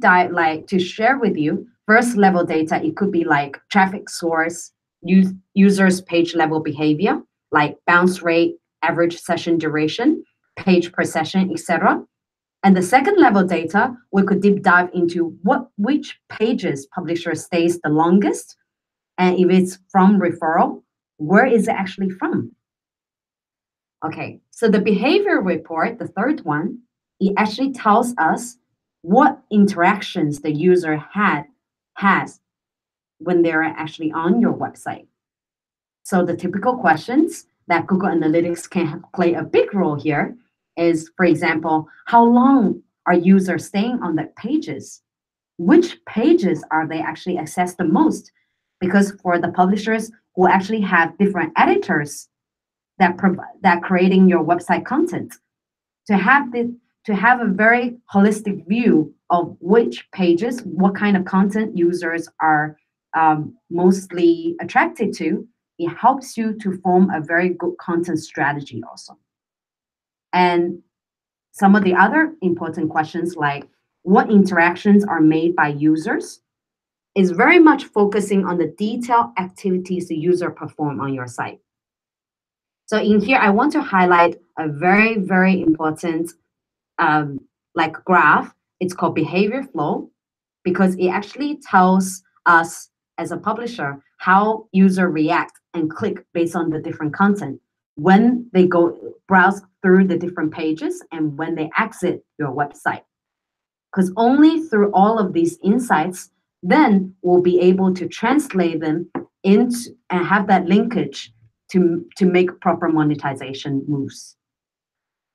dive, like to share with you, first level data, it could be like traffic source, users page level behavior, like bounce rate, average session duration, page per session, etc. And the second level data, we could deep dive into which pages publisher stays the longest, and if it's from referral, where is it actually from? Okay, so the behavior report, the third one, it actually tells us what interactions the user has when they're actually on your website. So the typical questions that Google Analytics can play a big role here is, for example, how long are users staying on the pages? Which pages are they actually accessed the most? Because for the publishers who actually have different editors that creating your website content, to have a very holistic view of which pages, what kind of content users are mostly attracted to, it helps you to form a very good content strategy also. And some of the other important questions, like what interactions are made by users, is very much focusing on the detailed activities the user perform on your site. So in here, I want to highlight a very, very important like graph. It's called behavior flow, because it actually tells us as a publisher how user react and click based on the different content when they go browse through the different pages and when they exit your website. Because only through all of these insights, then we'll be able to translate them into and have that linkage to make proper monetization moves.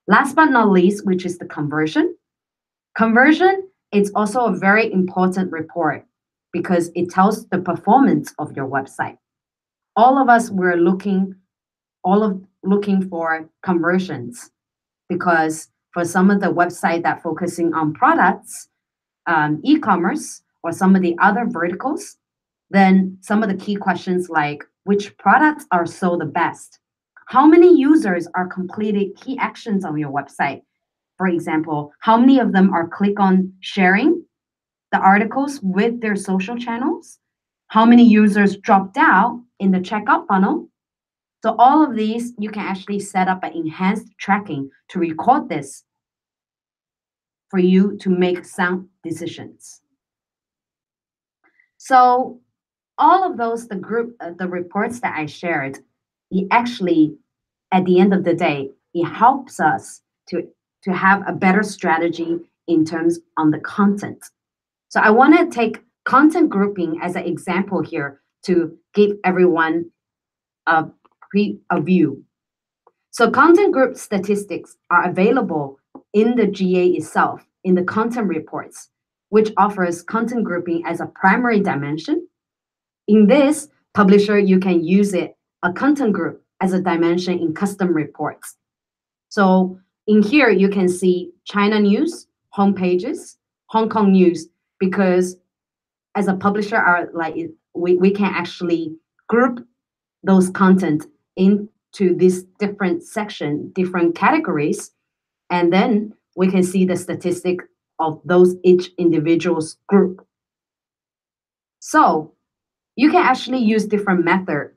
Last but not least, which is the conversion. Conversion is also a very important report because it tells the performance of your website. All of us were looking for conversions, because for some of the website that focusing on products, e-commerce, or some of the other verticals, then some of the key questions like which products are sold the best, how many users are completed key actions on your website. For example, how many of them are click on sharing the articles with their social channels? How many users dropped out in the checkout funnel? So all of these, you can actually set up an enhanced tracking to record this for you to make sound decisions. So all of those, the reports that I shared, it actually, at the end of the day, it helps us to have a better strategy in terms on the content. So I want to take content grouping as an example here to give everyone a view. So content group statistics are available in the GA itself in the content reports, which offers content grouping as a primary dimension. In this, publisher, you can use a content group as a dimension in custom reports. So in here, you can see China news, home pages, Hong Kong news, because as a publisher, we can actually group those content into this different section, different categories, and then we can see the statistic of those each individual's group. So you can actually use different method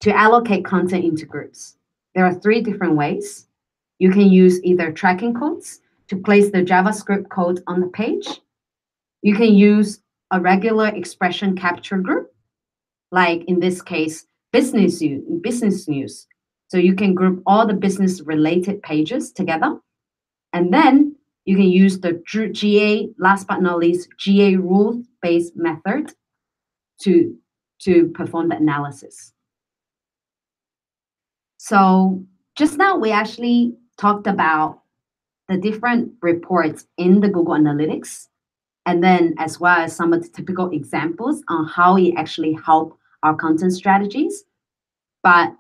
to allocate content into groups. There are three different ways. You can use either tracking codes to place the JavaScript code on the page. You can use a regular expression capture group, like in this case, business news. So you can group all the business related pages together. And then you can use the GA, last but not least, GA rules-based method to perform the analysis. So just now we actually talked about the different reports in the Google Analytics, and then as well as some of the typical examples on how it actually help our content strategies. But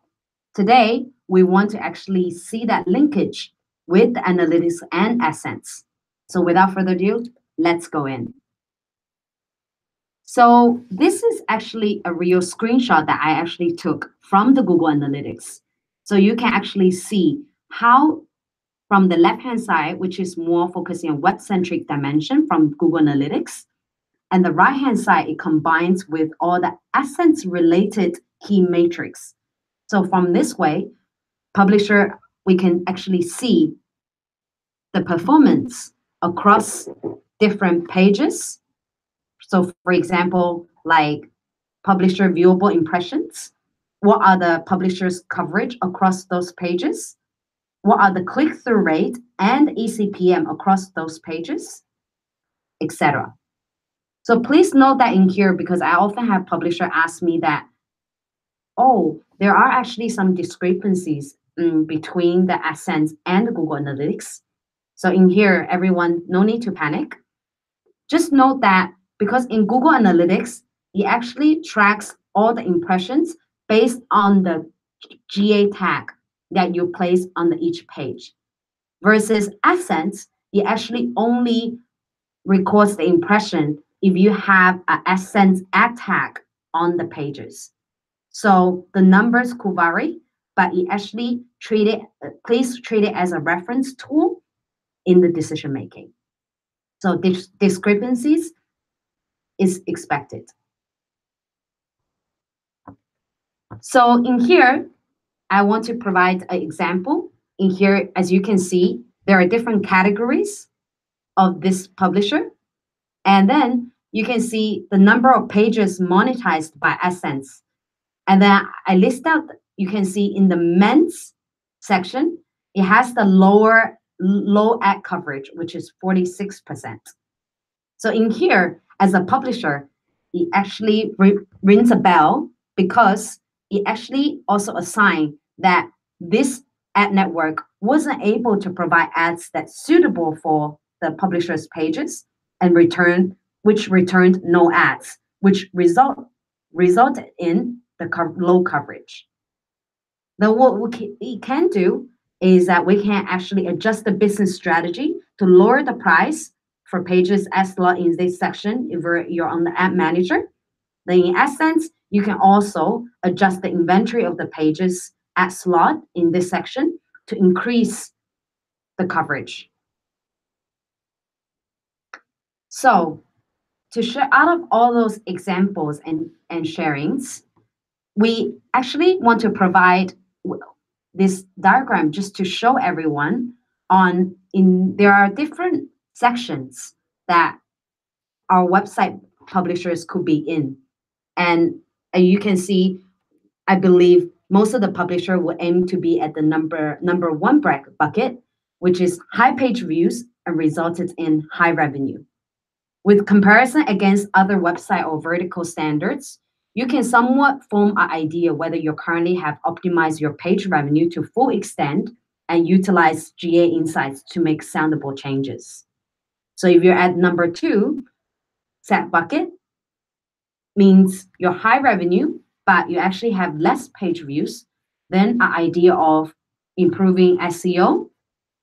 today we want to actually see that linkage with the analytics and AdSense. So without further ado, let's go in. So this is actually a real screenshot that I actually took from the Google Analytics. So you can actually see how from the left-hand side, which is more focusing on web-centric dimension from Google Analytics, and the right-hand side, it combines with all the AdSense-related key metrics. So from this way, publisher, we can actually see the performance across different pages. So for example, like publisher viewable impressions, what are the publisher's coverage across those pages? What are the click-through rate and eCPM across those pages, etc. So please note that in here, because I often have publisher ask me that, oh, there are actually some discrepancies between the AdSense and the Google Analytics. So in here, everyone, no need to panic. Just note that because in Google Analytics, it actually tracks all the impressions based on the GA tag that you place on each page. Versus AdSense, it actually only records the impression if you have an AdSense ad tag on the pages. So the numbers could vary, but it actually please treat it as a reference tool in the decision making. So discrepancies is expected. So in here, I want to provide an example. In here, as you can see, there are different categories of this publisher. And then you can see the number of pages monetized by AdSense. And then I list out, you can see in the men's section, it has the low ad coverage, which is 46%. So in here, as a publisher, it actually rings a bell because it actually also assigned that this ad network wasn't able to provide ads that's suitable for the publisher's pages and which returned no ads, which resulted in the low coverage. Then what we can do is that we can actually adjust the business strategy to lower the price for pages ad slot in this section if you're on the ad manager. Then in AdSense, you can also adjust the inventory of the pages ad slot in this section to increase the coverage. So to share out of all those examples and sharings, we actually want to provide this diagram just to show everyone there are different sections that our website publishers could be in. And you can see, I believe most of the publisher will aim to be at the number one bucket, which is high page views and resulted in high revenue. With comparison against other website or vertical standards, you can somewhat form an idea whether you currently have optimized your page revenue to full extent and utilize GA insights to make soundable changes. So if you're at number 2, set bucket, means your high revenue, but you actually have less page views, then an idea of improving SEO,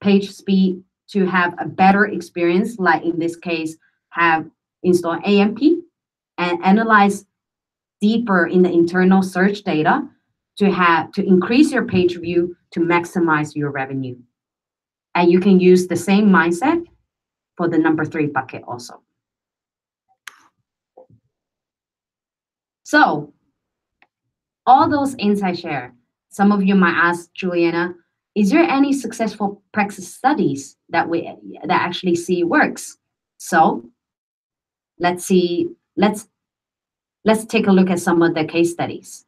page speed to have a better experience, like in this case, have installed AMP and analyze deeper in the internal search data to increase your page view to maximize your revenue. And you can use the same mindset for the number 3 bucket also. So All those insights share. Some of you might ask, Juliana, is there any successful practice studies that actually see works? So let's let's take a look at some of the case studies.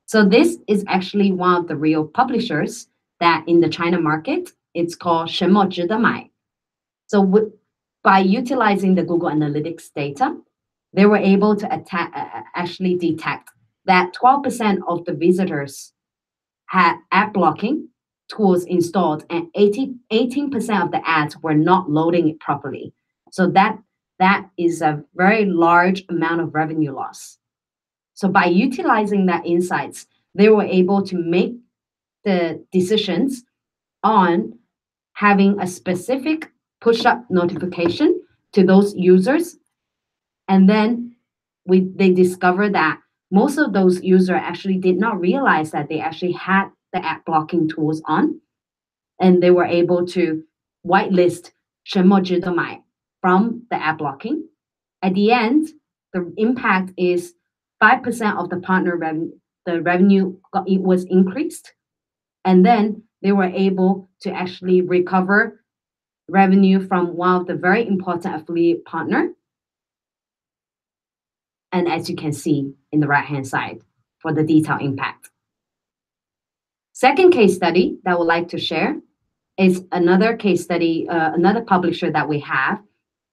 So this is actually one of the real publishers that in the China market, it's called 什么值得买. So by utilizing the Google Analytics data, they were able to actually detect that 12% of the visitors had ad blocking tools installed and 18% of the ads were not loading it properly. So that is a very large amount of revenue loss. So by utilizing that insights, they were able to make the decisions on having a specific push-up notification to those users. And then they discovered that most of those users actually did not realize that they actually had the ad blocking tools on. And they were able to whitelist 什么值得买 from the ad blocking. At the end, the impact is 5% of the partner revenue it was increased. And then they were able to actually recover revenue from one of the very important affiliate partner. And as you can see in the right-hand side for the detailed impact. Second case study that I would like to share is another case study, another publisher that we have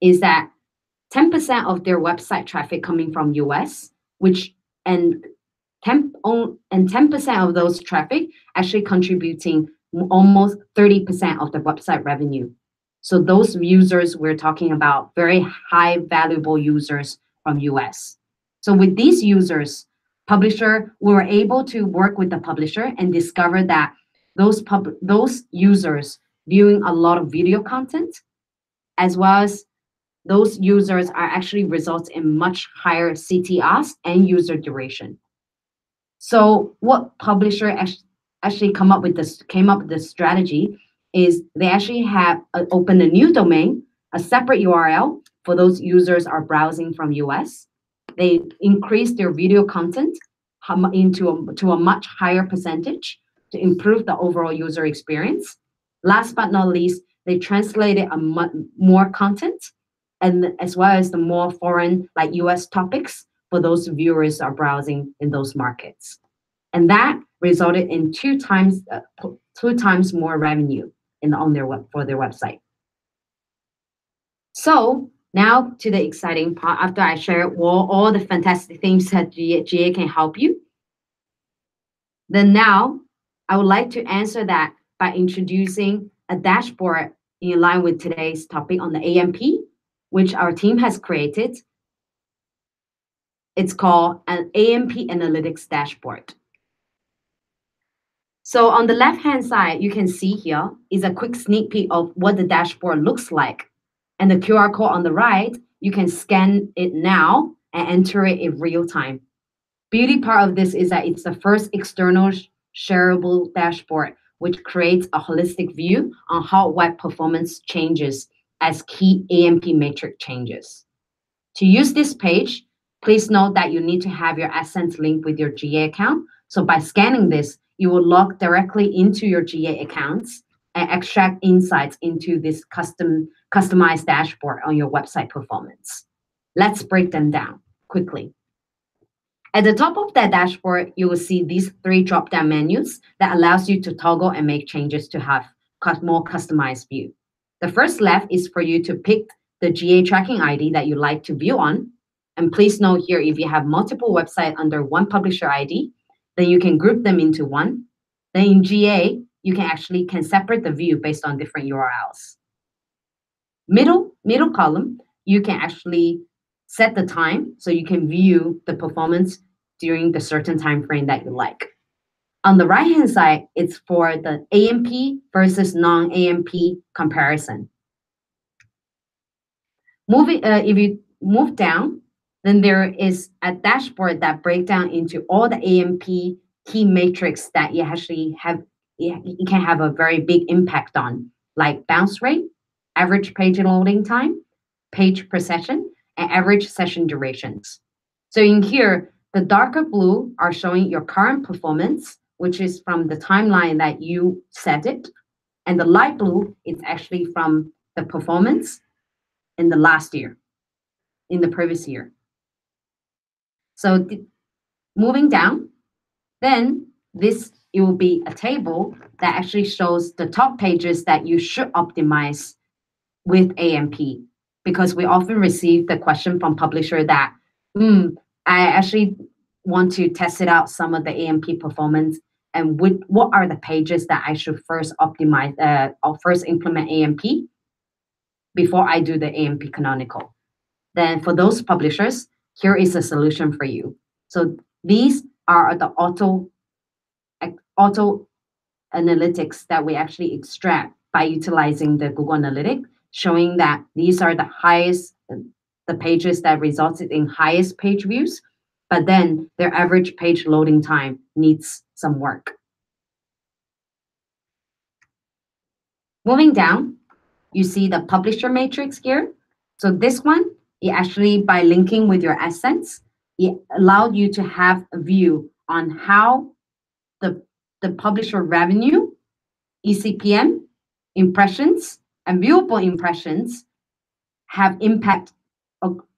is that 10% of their website traffic coming from US, and 10% of those traffic actually contributing almost 30% of the website revenue. So those users, we're talking about very high valuable users from US. So with these users, we were able to work with the publisher and discover that those users viewing a lot of video content, as well as those users are actually results in much higher CTRs and user duration. So what publisher actually came up with this strategy is they actually have opened a new domain, a separate URL for those users are browsing from US. They increased their video content to a much higher percentage to improve the overall user experience. Last but not least, they translated more content, and as well as the more foreign, like US topics, for those viewers are browsing in those markets. And that resulted in two times more revenue for their website. So now to the exciting part, after I share all the fantastic things that GA can help you. Then now I would like to answer that by introducing a dashboard in line with today's topic on the AMP, which our team has created. It's called an AMP Analytics Dashboard. So on the left-hand side, you can see here is a quick sneak peek of what the dashboard looks like. And the QR code on the right, you can scan it now and enter it in real time. Beauty part of this is that it's the first external shareable dashboard, which creates a holistic view on how web performance changes as key AMP metric changes. To use this page, please note that you need to have your AdSense link with your GA account. So by scanning this, you will log directly into your GA accounts and extract insights into this customized dashboard on your website performance. Let's break them down quickly. At the top of that dashboard, you will see these 3 drop-down menus that allows you to toggle and make changes to have more customized view. The first left is for you to pick the GA tracking ID that you like to view on. And please note here, if you have multiple websites under one publisher ID, then you can group them into one. Then in GA, you can separate the view based on different URLs. Middle column, you can actually set the time so you can view the performance during the certain time frame that you like. On the right-hand side, it's for the AMP versus non-AMP comparison. If you move down, then there is a dashboard that breaks down into all the AMP key metrics that you actually you can have a very big impact on, like bounce rate, average page loading time, page per session, and average session durations. So in here, The darker blue are showing your current performance, which is from the timeline that you set it. And the light blue is actually from the performance in the last year, in the previous year. So moving down, then it will be a table that actually shows the top pages that you should optimize with AMP, because we often receive the question from publisher that, I actually want to test it out some of the AMP performance, and what are the pages that I should first optimize or first implement AMP before I do the AMP canonical. Then for those publishers, here is a solution for you. So these are the auto analytics that we actually extract by utilizing the Google Analytics, showing that these are the pages that resulted in highest page views, but then their average page loading time needs some work. Moving down, you see the publisher matrix here. So this one, it actually, by linking with your AdSense, it allowed you to have a view on how the publisher revenue, ECPM, impressions, and viewable impressions have impact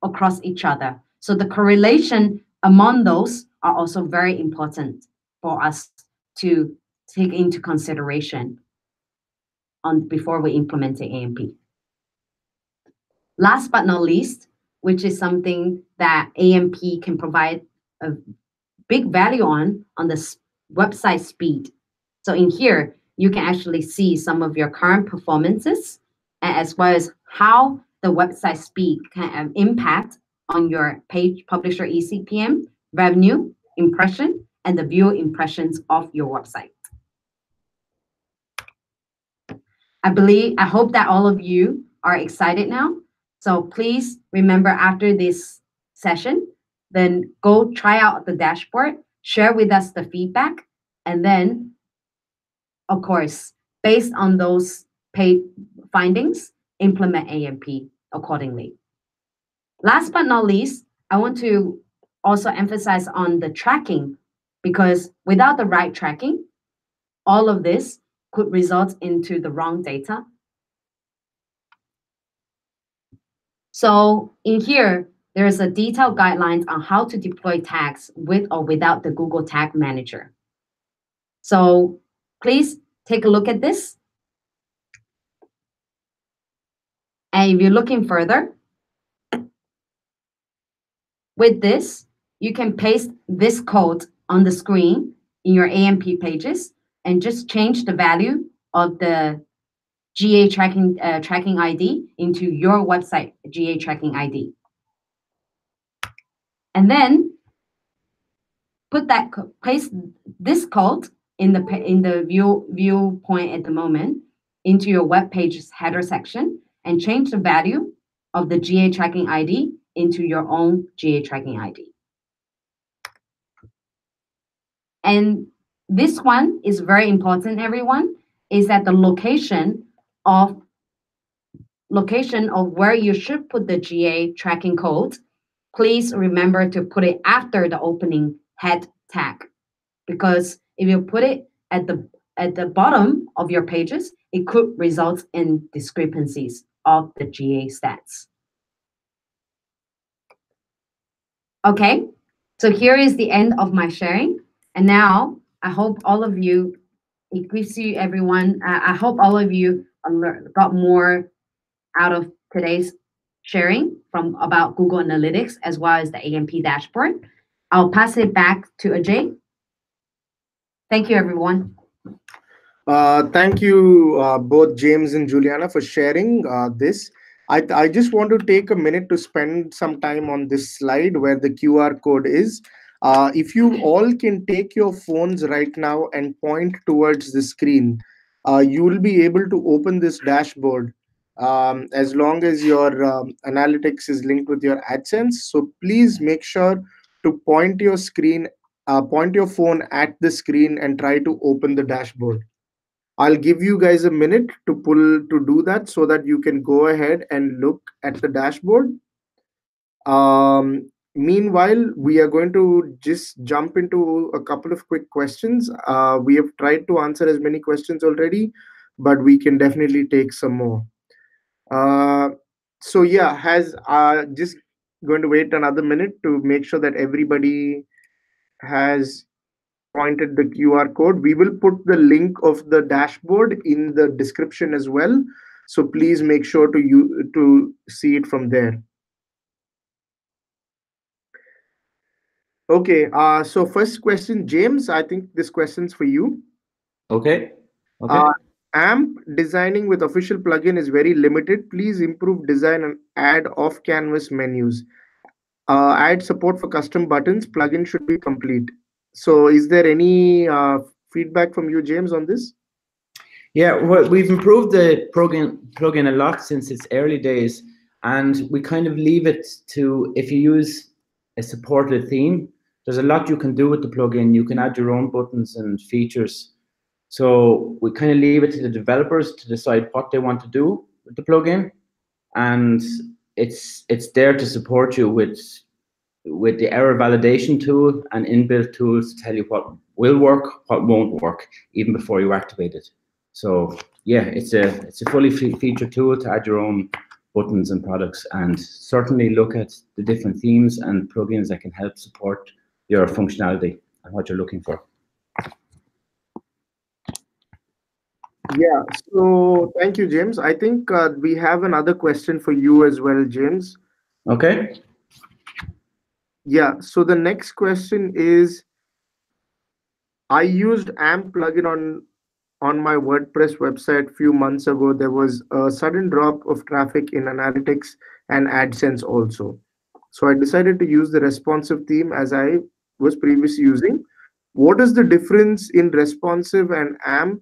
across each other. So the correlation among those are also very important for us to take into consideration before we implement the AMP. Last but not least, which is something that AMP can provide a big value on the website speed. So in here, you can actually see some of your current performances, as well as how the website speed can impact on your page publisher ECPM, revenue, impression, and the view impressions of your website. I hope that all of you are excited now. So please remember, after this session, then go try out the dashboard, share with us the feedback, and then, of course, based on those paid findings, implement AMP accordingly. Last but not least, I want to also emphasize on the tracking, because without the right tracking, all of this could result into the wrong data. So in here, there's a detailed guidelines on how to deploy tags with or without the Google Tag Manager. So please take a look at this. And if you're looking further, with this, you can paste this code on the screen in your AMP pages and just change the value of the GA tracking ID into your website GA tracking ID. And then paste this code in the viewpoint at the moment into your web page's header section, and change the value of the GA tracking ID into your own GA tracking ID. And this one is very important, everyone, is that the location of where you should put the GA tracking code, please remember to put it after the opening head tag. Because if you put it at the bottom of your pages, it could result in discrepancies of the GA stats. Okay, so here is the end of my sharing. And now I hope all of you, it gives you everyone, I hope all of you got more out of today's sharing about Google Analytics as well as the AMP dashboard. I'll pass it back to Ajay. Thank you, everyone. Thank you, both James and Juliana, for sharing this. I just want to take a minute to spend some time on this slide where the QR code is. If you all can take your phones right now and point towards the screen, you will be able to open this dashboard as long as your analytics is linked with your AdSense. So please make sure to point your phone at the screen and try to open the dashboard. I'll give you guys a minute to do that so that you can go ahead and look at the dashboard. Meanwhile, we are going to just jump into a couple of quick questions. We have tried to answer as many questions already, but we can definitely take some more. Uh, so yeah, has just going to wait another minute to make sure that everybody has pointed the QR code. We will put the link of the dashboard in the description as well. So please make sure to see it from there. Okay. So first question, James. I think this question's for you. Okay. Uh, Okay. AMP designing with official plugin is very limited. Please improve design and add off-canvas menus. Add support for custom buttons. Plugin should be complete. So, is there any feedback from you, James, on this? Yeah, well, we've improved the plugin a lot since its early days, and we kind of leave it to, if you use a supported theme, there's a lot you can do with the plugin. You can add your own buttons and features. So we kind of leave it to the developers to decide what they want to do with the plugin, and it's there to support you with the error validation tool and inbuilt tools to tell you what will work, what won't work, even before you activate it. So yeah, it's a fully featured tool to add your own buttons and products, and certainly look at the different themes and plugins that can help support your functionality and what you're looking for. Yeah. So, thank you, James. I think we have another question for you as well, James. Okay. Yeah. So, the next question is, I used AMP plugin on my WordPress website few months ago. There was a sudden drop of traffic in analytics and AdSense also. So I decided to use the responsive theme as I was previously using. What is the difference in responsive and AMP?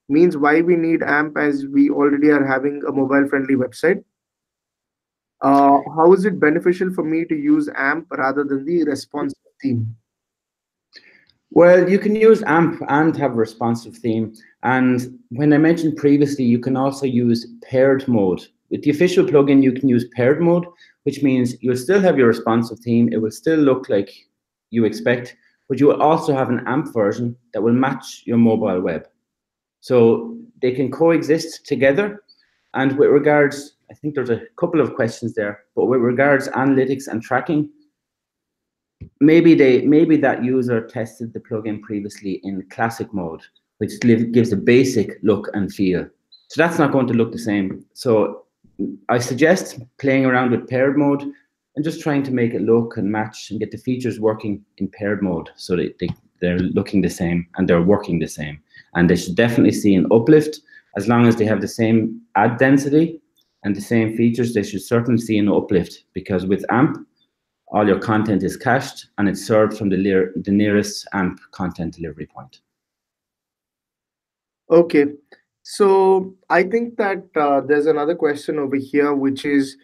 Means why we need AMP as we already are having a mobile friendly website. How is it beneficial for me to use AMP rather than the responsive theme? Well, you can use AMP and have a responsive theme. And when I mentioned previously, you can also use paired mode. With the official plugin, you can use paired mode, which means you'll still have your responsive theme. It will still look like you expect, but you will also have an AMP version that will match your mobile web. So they can coexist together. And with regards, I think there's a couple of questions there, but with regards analytics and tracking, maybe that user tested the plugin previously in classic mode, which gives a basic look and feel. So that's not going to look the same. So I suggest playing around with paired mode and just trying to make it look and match and get the features working in paired mode so that they're looking the same and they're working the same. And they should definitely see an uplift as long as they have the same ad density and the same features. They should certainly see an uplift, because with AMP, all your content is cached and it's served from the nearest AMP content delivery point. Okay. So I think that there's another question over here, which is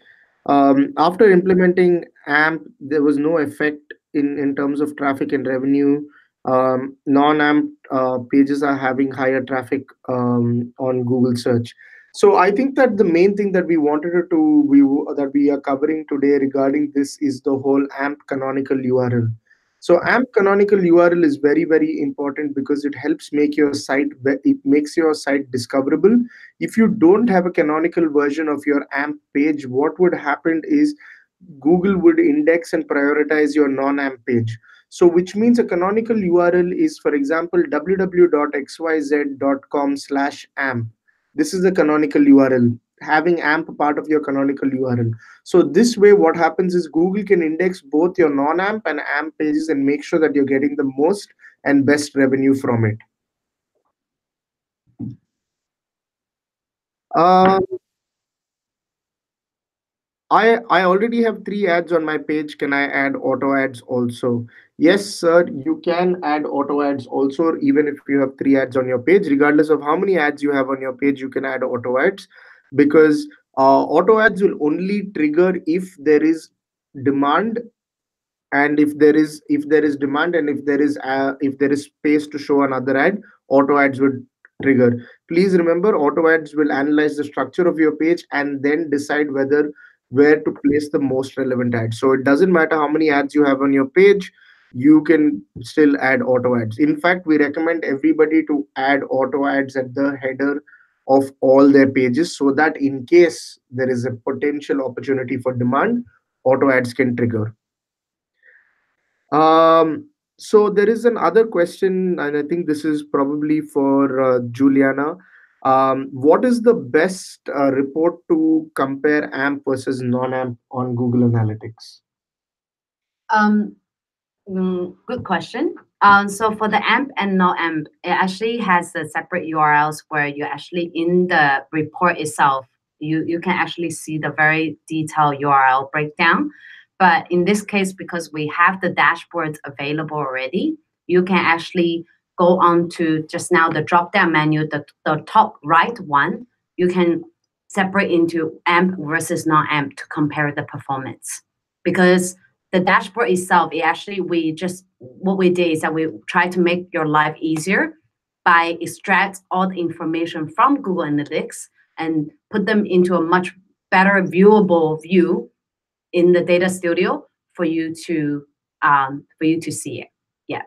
after implementing AMP, there was no effect in terms of traffic and revenue. Non-AMP pages are having higher traffic on Google search. So I think that the main thing that we wanted to that we are covering today regarding this is the whole AMP canonical URL. So AMP canonical URL is very, very important because it helps make your site, it makes your site discoverable. If you don't have a canonical version of your AMP page, what would happen is Google would index and prioritize your non-AMP page. So which means a canonical URL is, for example, www.xyz.com/AMP. This is the canonical URL, having AMP part of your canonical URL. So this way, what happens is Google can index both your non-AMP and AMP pages and make sure that you're getting the most and best revenue from it. Um, I already have 3 ads on my page. Can I add auto ads also? Yes, sir. You can add auto ads also, even if you have 3 ads on your page. Regardless of how many ads you have on your page, you can add auto ads, because auto ads will only trigger if there is demand, and if there is demand, and if there is space to show another ad, auto ads would trigger. Please remember, auto ads will analyze the structure of your page and then decide whether where to place the most relevant ads. So it doesn't matter how many ads you have on your page, you can still add auto ads. In fact, we recommend everybody to add auto ads at the header of all their pages, so that in case there is a potential opportunity for demand, auto ads can trigger. So there is another question, and I think this is probably for Juliana. What is the best report to compare AMP versus non-AMP on Google Analytics? Um, Good question. So for the AMP and no AMP, it actually has the separate URLs where you actually in the report itself, you can actually see the very detailed URL breakdown. But in this case, because we have the dashboards available already, you can actually go on to just now the drop down menu, the top right one, you can separate into AMP versus non AMP to compare the performance. Because the dashboard itself, it actually we just what we did is that we try to make your life easier by extract all the information from Google Analytics and put them into a much better viewable view in the data studio for you to see it. Yeah.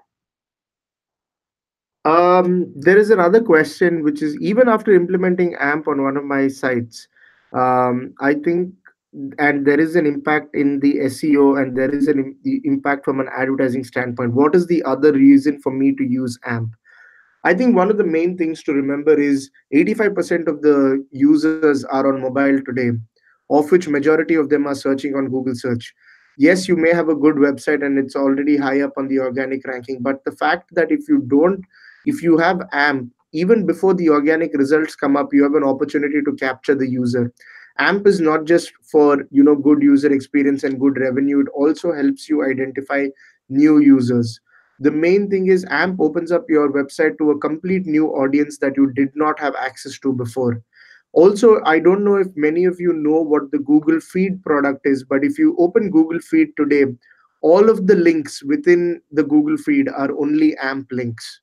There is another question, which is even after implementing AMP on one of my sites, I think, and there is an impact in the SEO, and there is the impact from an advertising standpoint. What is the other reason for me to use AMP? I think one of the main things to remember is 85% of the users are on mobile today, of which majority of them are searching on Google search. Yes, you may have a good website and it's already high up on the organic ranking, but the fact that if you have AMP, even before the organic results come up, you have an opportunity to capture the user. AMP is not just for good user experience and good revenue. It also helps you identify new users. The main thing is AMP opens up your website to a complete new audience that you did not have access to before. Also, I don't know if many of you know what the Google Feed product is, but if you open Google Feed today, all of the links within the Google Feed are only AMP links.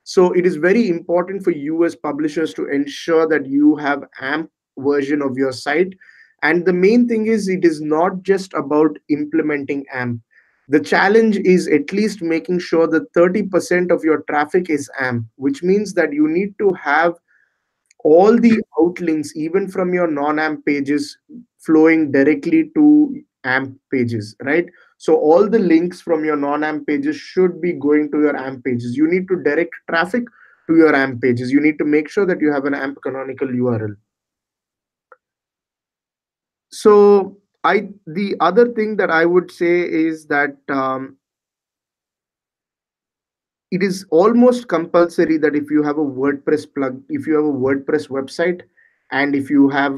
So it is very important for you as publishers to ensure that you have AMP version of your site. And the main thing is it is not just about implementing AMP. The challenge is at least making sure that 30% of your traffic is AMP, which means that you need to have all the outlinks, even from your non-AMP pages, flowing directly to AMP pages, right? So all the links from your non-AMP pages should be going to your AMP pages. You need to direct traffic to your AMP pages. You need to make sure that you have an AMP canonical URL. So the other thing that I would say is that it is almost compulsory that if you have a WordPress website, and if you have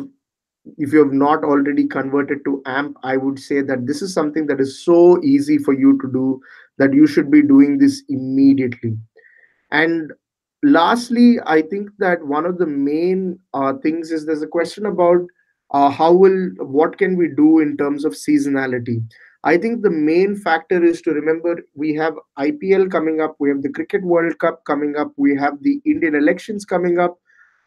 not already converted to AMP, I would say that this is something that is so easy for you to do that you should be doing this immediately. And lastly, I think that one of the main things is there's a question about what can we do in terms of seasonality. I think the main factor is to remember we have IPL coming up, we have the Cricket World Cup coming up, we have the Indian elections coming up,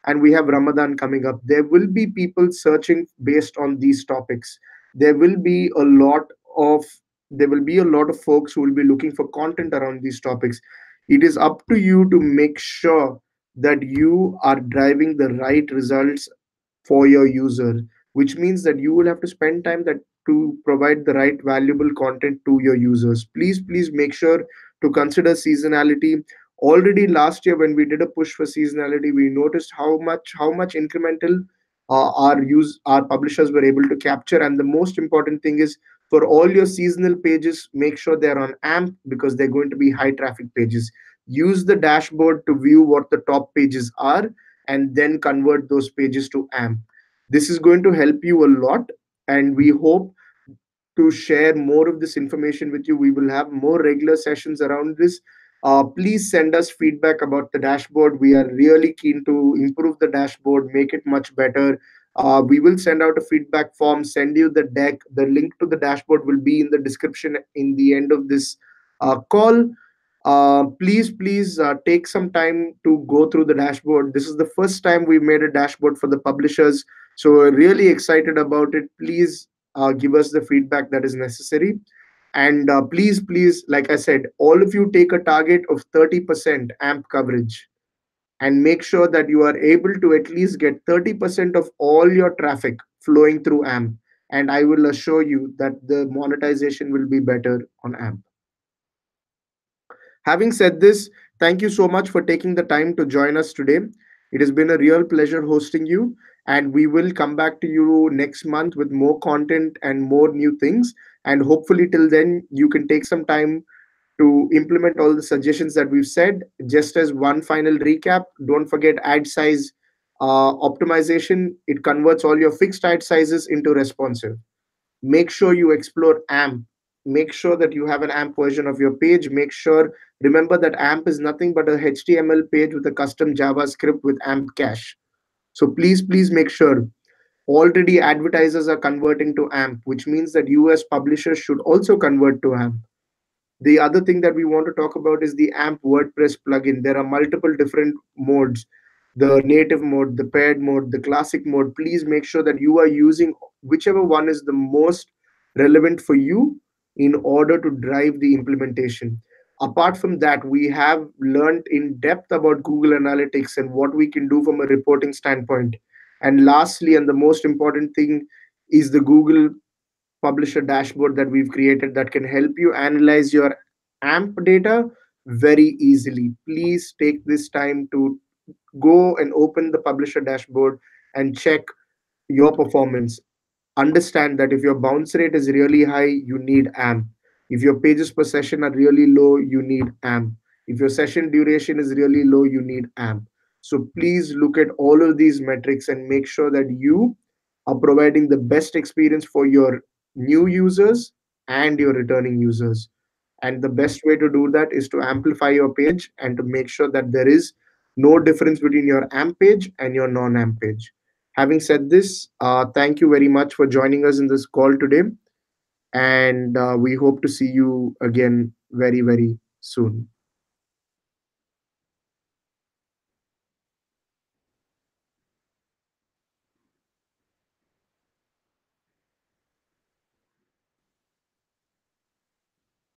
and we have Ramadan coming up. There will be people searching based on these topics. There will be a lot of there will be a lot of folks who will be looking for content around these topics. It is up to you to make sure that you are driving the right results for your user, which means that you will have to spend time that to provide the right valuable content to your users. Please make sure to consider seasonality. Already last year when we did a push for seasonality, we noticed how much incremental our publishers were able to capture. And the most important thing is, for all your seasonal pages, make sure they're on AMP, because they're going to be high traffic pages. Use the dashboard to view what the top pages are, and then convert those pages to AMP. This is going to help you a lot, and we hope to share more of this information with you. We will have more regular sessions around this. Please send us feedback about the dashboard. We are really keen to improve the dashboard, make it much better. We will send out a feedback form, send you the deck. The link to the dashboard will be in the description in the end of this call. Please take some time to go through the dashboard. This is the first time we made a dashboard for the publishers, so we're really excited about it. Please give us the feedback that is necessary. And please, like I said, all of you take a target of 30% AMP coverage, and make sure that you are able to at least get 30% of all your traffic flowing through AMP. And I will assure you that the monetization will be better on AMP. Having said this, thank you so much for taking the time to join us today. It has been a real pleasure hosting you, and we will come back to you next month with more content and more new things. And hopefully, till then, you can take some time to implement all the suggestions that we've said. Just as one final recap, don't forget ad size optimization. It converts all your fixed ad sizes into responsive. Make sure you explore AMP. Make sure that you have an AMP version of your page. Make sure, remember that AMP is nothing but a HTML page with a custom JavaScript with AMP cache. So please make sure already advertisers are converting to AMP, which means that you as publishers should also convert to AMP. The other thing that we want to talk about is the AMP WordPress plugin. There are multiple different modes: the native mode, the paired mode, the classic mode. Please make sure that you are using whichever one is the most relevant for you in order to drive the implementation. Apart from that, we have learned in depth about Google Analytics and what we can do from a reporting standpoint. And lastly, and the most important thing, is the Google Publisher dashboard that we've created that can help you analyze your AMP data very easily. Please take this time to go and open the Publisher dashboard and check your performance. Understand that if your bounce rate is really high, you need AMP. If your pages per session are really low, you need AMP. If your session duration is really low, you need AMP. So please look at all of these metrics and make sure that you are providing the best experience for your new users and your returning users. And the best way to do that is to amplify your page and to make sure that there is no difference between your AMP page and your non-AMP page. Having said this, thank you very much for joining us in this call today. And we hope to see you again very, very soon.